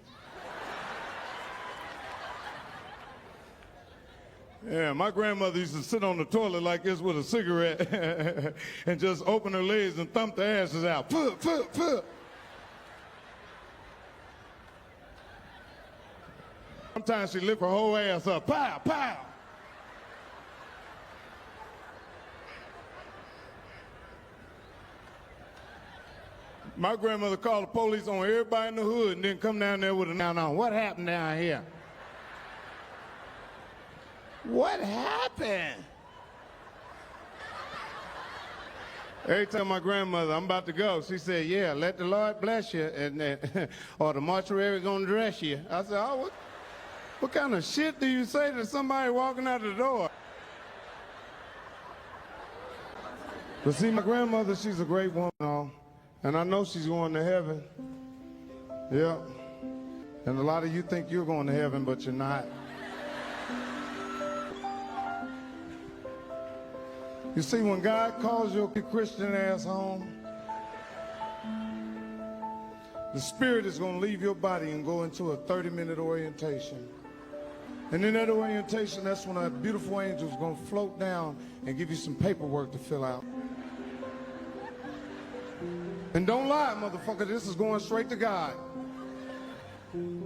[SPEAKER 2] Yeah, my grandmother used to sit on the toilet like this with a cigarette and just open her legs and thump the ashes out. Put. Sometimes she lift her whole ass up. Pow, pow. My grandmother called the police on everybody in the hood and then come down there with a now on. What happened down here? What happened? Every time my grandmother, I'm about to go, she said, yeah, let the Lord bless you, and or the mortuary gonna dress you. I said, oh, what kind of shit do you say to somebody walking out the door? But see, my grandmother, she's a great woman, and I know she's going to heaven. Yeah. And a lot of you think you're going to heaven, but you're not. You see, when God calls your Christian ass home, the spirit is going to leave your body and go into a 30-minute orientation. And in that orientation, that's when a beautiful angel is going to float down and give you some paperwork to fill out. And don't lie, motherfucker, this is going straight to God. And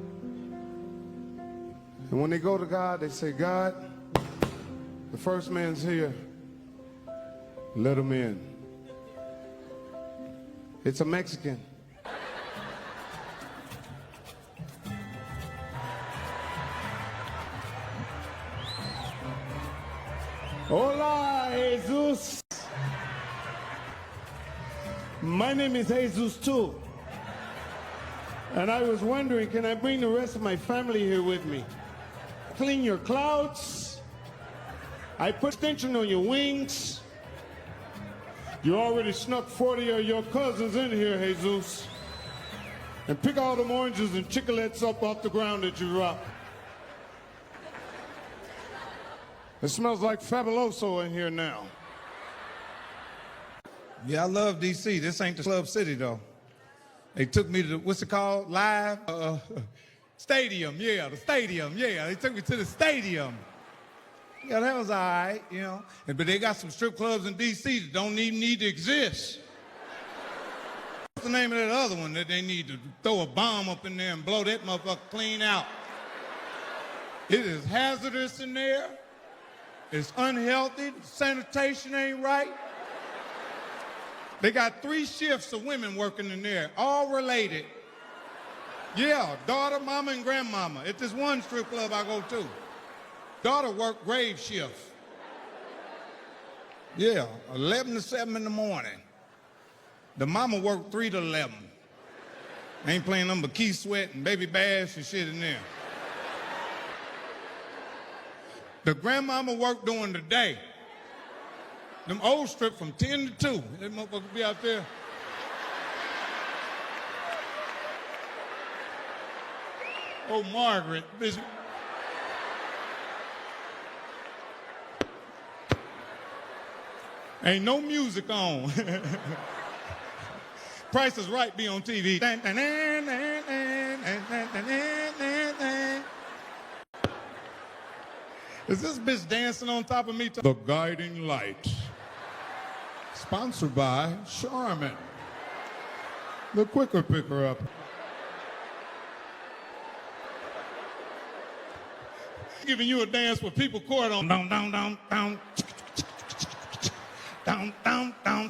[SPEAKER 2] when they go to God, they say, God, the first man's here. Let him in. It's a Mexican. Hola, Jesus. My name is Jesus too. And I was wondering, can I bring the rest of my family here with me? Clean your clouds. I put extension on your wings. You already snuck 40 of your cousins in here, Jesus. And pick all them oranges and chiclets up off the ground that you dropped. It smells like Fabuloso in here now. Yeah, I love D.C. This ain't the Club City, though. They took me to, what's it called? Live? Stadium, yeah, the stadium, yeah. They took me to the stadium. Yeah, that was all right, you know. But they got some strip clubs in D.C. that don't even need to exist. What's the name of that other one that they need to throw a bomb up in there and blow that motherfucker clean out? It is hazardous in there. It's unhealthy. Sanitation ain't right. They got 3 shifts of women working in there, all related. Yeah, daughter, mama, and grandmama. At this one strip club I go to. Daughter worked grave shift. Yeah, 11 to 7 in the morning. The mama worked 3 to 11. Ain't playing nothing but Key Sweat and Baby Bash and shit in there. The grandmama worked during the day. Them old strip from 10 to 2. That motherfucker be out there. Oh, Margaret,
[SPEAKER 1] Ain't no music on. Price is Right be on TV. Is this bitch dancing on top of me? The Guiding Light. Sponsored by Charmin. The quicker picker up. Giving you a dance with people chord on. Down, down, down, down. Down, down, down.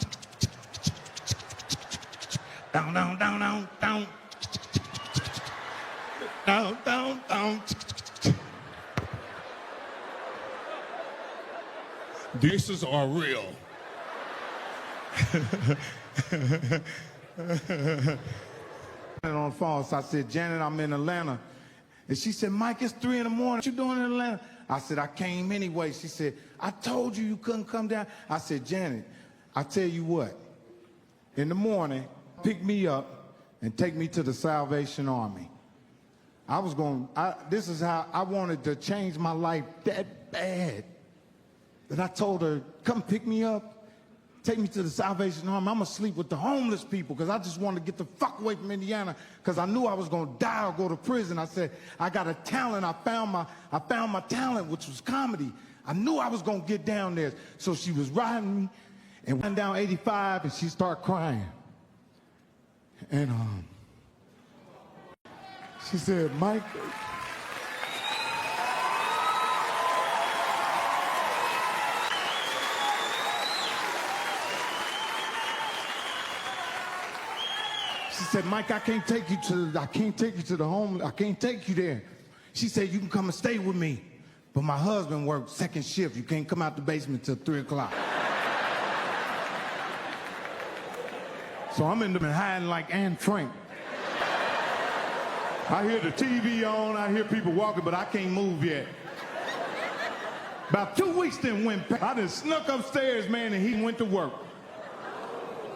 [SPEAKER 1] Down, down, down, down, down. Down, down, down. These are real. On the phone, so I said, Janet, I'm in Atlanta. And she said, Mike, it's 3 in the morning. What you doing in Atlanta? I said, I came anyway. She said, I told you couldn't come down. I said, Janet, I tell you what, in the morning, pick me up and take me to the Salvation Army. This is how I wanted to change my life that bad. That I told her, come pick me up, take me to the Salvation Army. I'm gonna sleep with the homeless people because I just wanted to get the fuck away from Indiana because I knew I was gonna die or go to prison. I said, I got a talent. I found my talent, which was comedy. I knew I was gonna get down there. So she was riding me and went down 85 and she started crying. And she said, Mike, she said, Mike, I can't take you to the home. I can't take you there. She said, you can come and stay with me. But my husband works second shift. You can't come out the basement till 3 o'clock. So I'm in there hiding like Anne Frank. I hear the TV on, I hear people walking, but I can't move yet. About 2 weeks then went past. I done snuck upstairs, man, and he went to work.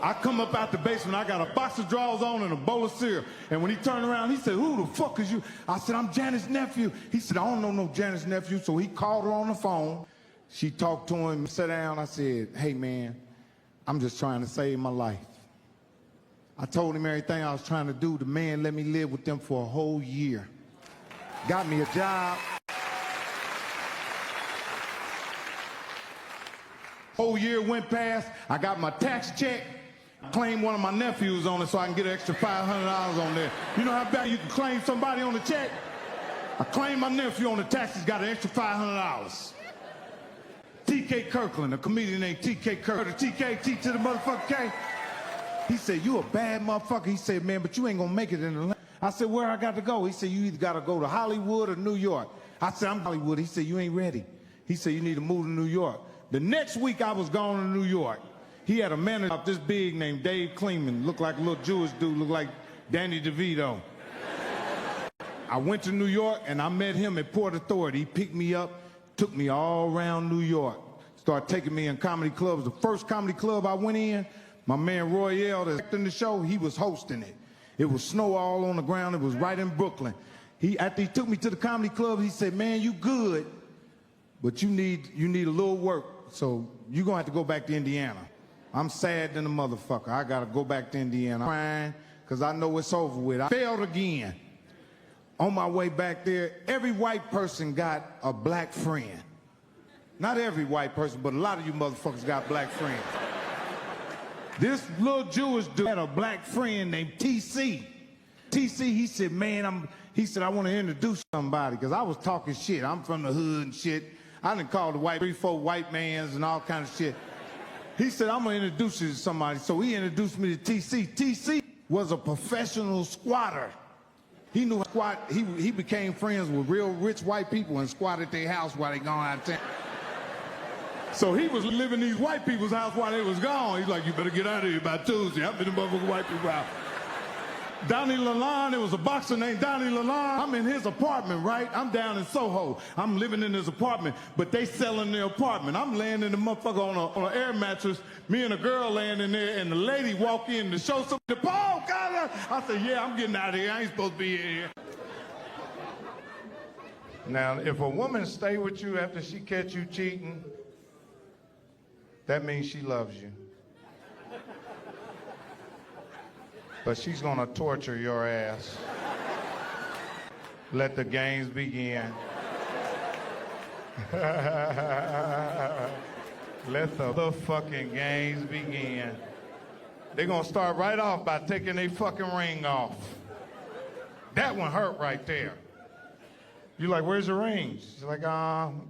[SPEAKER 1] I come up out the basement, I got a box of drawers on and a bowl of cereal. And when he turned around, he said, who the fuck is you? I said, I'm Janet's nephew. He said, I don't know no Janet's nephew. So he called her on the phone. She talked to him, sat down. I said, hey, man, I'm just trying to save my life. I told him everything I was trying to do. The man let me live with them for a whole year. Got me a job. Whole year went past. I got my tax check. Claimed one of my nephews on it so I can get an extra $500 on there. You know how bad you can claim somebody on the check? I claimed my nephew on the taxes, got an extra $500. T.K. Kirkland, a comedian named T.K. Kirkland. T.K. T to the motherfucker K. He said, you a bad motherfucker. He said, man, but you ain't gonna make it in Atlanta. I said, where I got to go? He said, you either got to go to Hollywood or New York. I said, I'm Hollywood. He said, you ain't ready. He said, you need to move to New York. The next week I was going to New York. He had a manager up this big named Dave Kleeman. Looked like a little Jewish dude, looked like Danny DeVito. I went to New York and I met him at Port Authority. He picked me up, took me all around New York. Started taking me in comedy clubs. The first comedy club I went in, my man Royale, that's in the show, he was hosting it. It was snow all on the ground. It was right in Brooklyn. After he took me to the comedy club, he said, man, you good, but you need a little work. So you're going to have to go back to Indiana. I'm sad than a motherfucker. I got to go back to Indiana. I'm crying because I know it's over with. I failed again. On my way back there, every white person got a black friend. Not every white person, but a lot of you motherfuckers got black friends. This little Jewish dude had a black friend named TC. TC, he said, man, I want to introduce somebody because I was talking shit. I'm from the hood and shit. I done called the 3-4 white mans and all kind of shit. He said, I'm going to introduce you to somebody. So he introduced me to TC. TC was a professional squatter. He knew how to squat. He became friends with real rich white people and squatted their house while they gone out of town. So he was living in these white people's house while they was gone. He's like, you better get out of here by Tuesday. I've been in motherfucking white people out. Donnie Lalonde, there was a boxer named Donnie Lalonde. I'm in his apartment, right? I'm down in Soho. I'm living in his apartment, but they selling their apartment. I'm laying in the motherfucker on an air mattress, me and a girl laying in there, and the lady walk in to show something. Oh, God. I said, yeah, I'm getting out of here. I ain't supposed to be here. Now, if a woman stay with you after she catch you cheating, that means she loves you. But she's gonna torture your ass. Let the games begin. Let the fucking games begin. They're gonna start right off by taking their fucking ring off. That one hurt right there. You're like, where's the ring? She's like,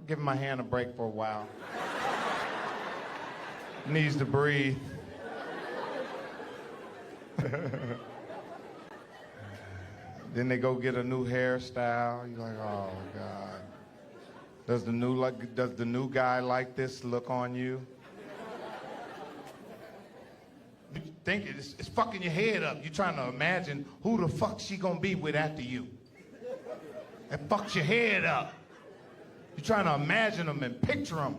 [SPEAKER 1] give my hand a break for a while. Needs to breathe. Then they go get a new hairstyle. You're like, oh God. Does the new guy like this look on you? You think it's fucking your head up. You're trying to imagine who the fuck she gonna be with after you. It fucks your head up. You're trying to imagine them and picture them.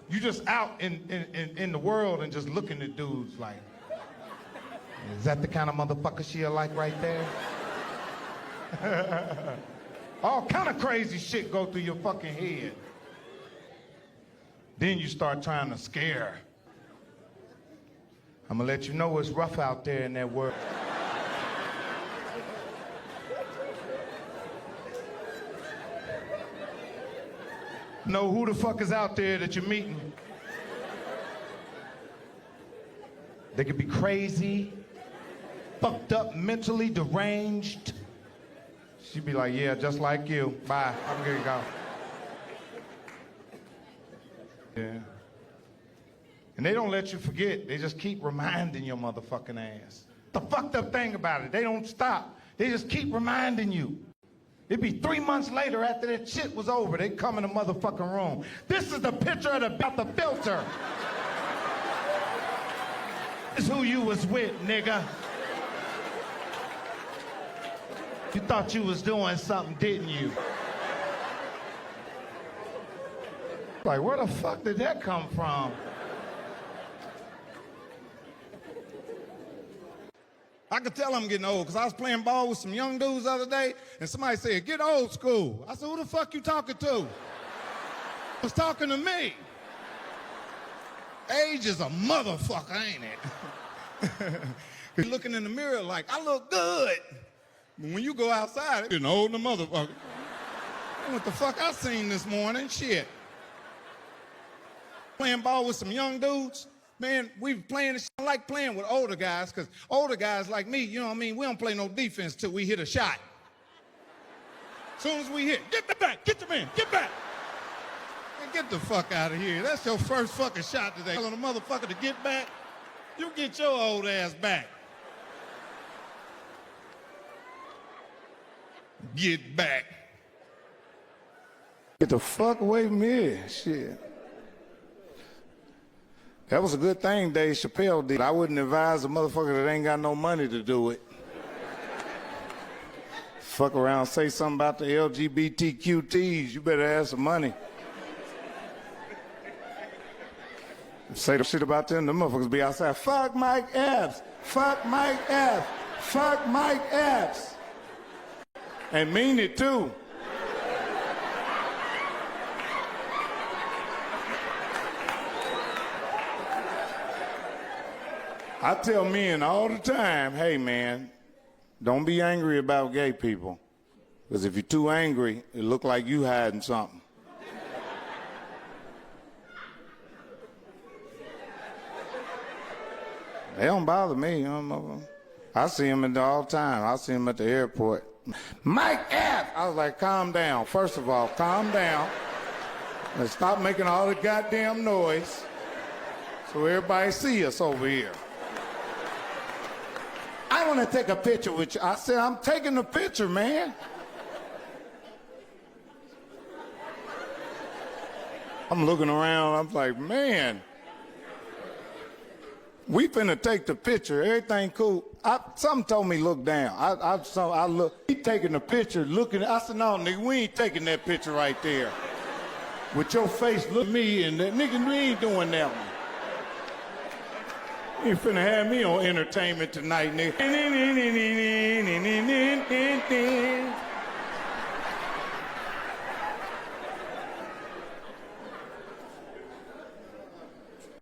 [SPEAKER 1] You just out in the world and just looking at dudes like, is that the kind of motherfucker she'll like right there? All kind of crazy shit go through your fucking head. Then you start trying to scare her. I'm gonna let you know it's rough out there in that world. Know who the fuck is out there that you're meeting. They could be crazy, fucked up, mentally deranged. She'd be like, yeah, just like you. Bye, I'm gonna go. Yeah. And they don't let you forget. They just keep reminding your motherfucking ass. The fucked up thing about it, they don't stop. They just keep reminding you. It'd be 3 months later after that shit was over, they come in the motherfucking room. This is the picture of the filter. This is who you was with, nigga. You thought you was doing something, didn't you? Like, where the fuck did that come from? I could tell I'm getting old, because I was playing ball with some young dudes the other day, and somebody said, get old school. I said, who the fuck you talking to? I was talking to me. Age is a motherfucker, ain't it? You're looking in the mirror like, I look good. But when you go outside, you're an older motherfucker. What the fuck I seen this morning? Shit. Playing ball with some young dudes. Man, we playing this shit. I like playing with older guys, because older guys like me, you know what I mean, we don't play no defense till we hit a shot. As soon as we hit, get back, get your man, get back. Man, get the fuck out of here. That's your first fucking shot today. Telling a motherfucker to get back, you get your old ass back. Get back. Get the fuck away from here, shit. That was a good thing Dave Chappelle did. I wouldn't advise a motherfucker that ain't got no money to do it. Fuck around, say something about the LGBTQTs, you better have some money. Say the shit about them, the motherfuckers be outside, fuck Mike Epps, fuck Mike Epps, fuck Mike Epps. And mean it too. I tell men all the time, hey man, don't be angry about gay people. Because if you're too angry, it look like you hiding something. They don't bother me. I see them all the time. I see them at the airport. Mike F. I was like, calm down. First of all, calm down. And stop making all the goddamn noise so everybody see us over here. I want to take a picture with you. I said, I'm taking a picture, man. I'm looking around. I'm like, man, we finna take the picture. Everything cool. Something told me look down. I look. He taking the picture, looking. I said, no, nigga, we ain't taking that picture right there. With your face, look at me, and that nigga, we ain't doing that one. You finna have me on entertainment tonight, nigga.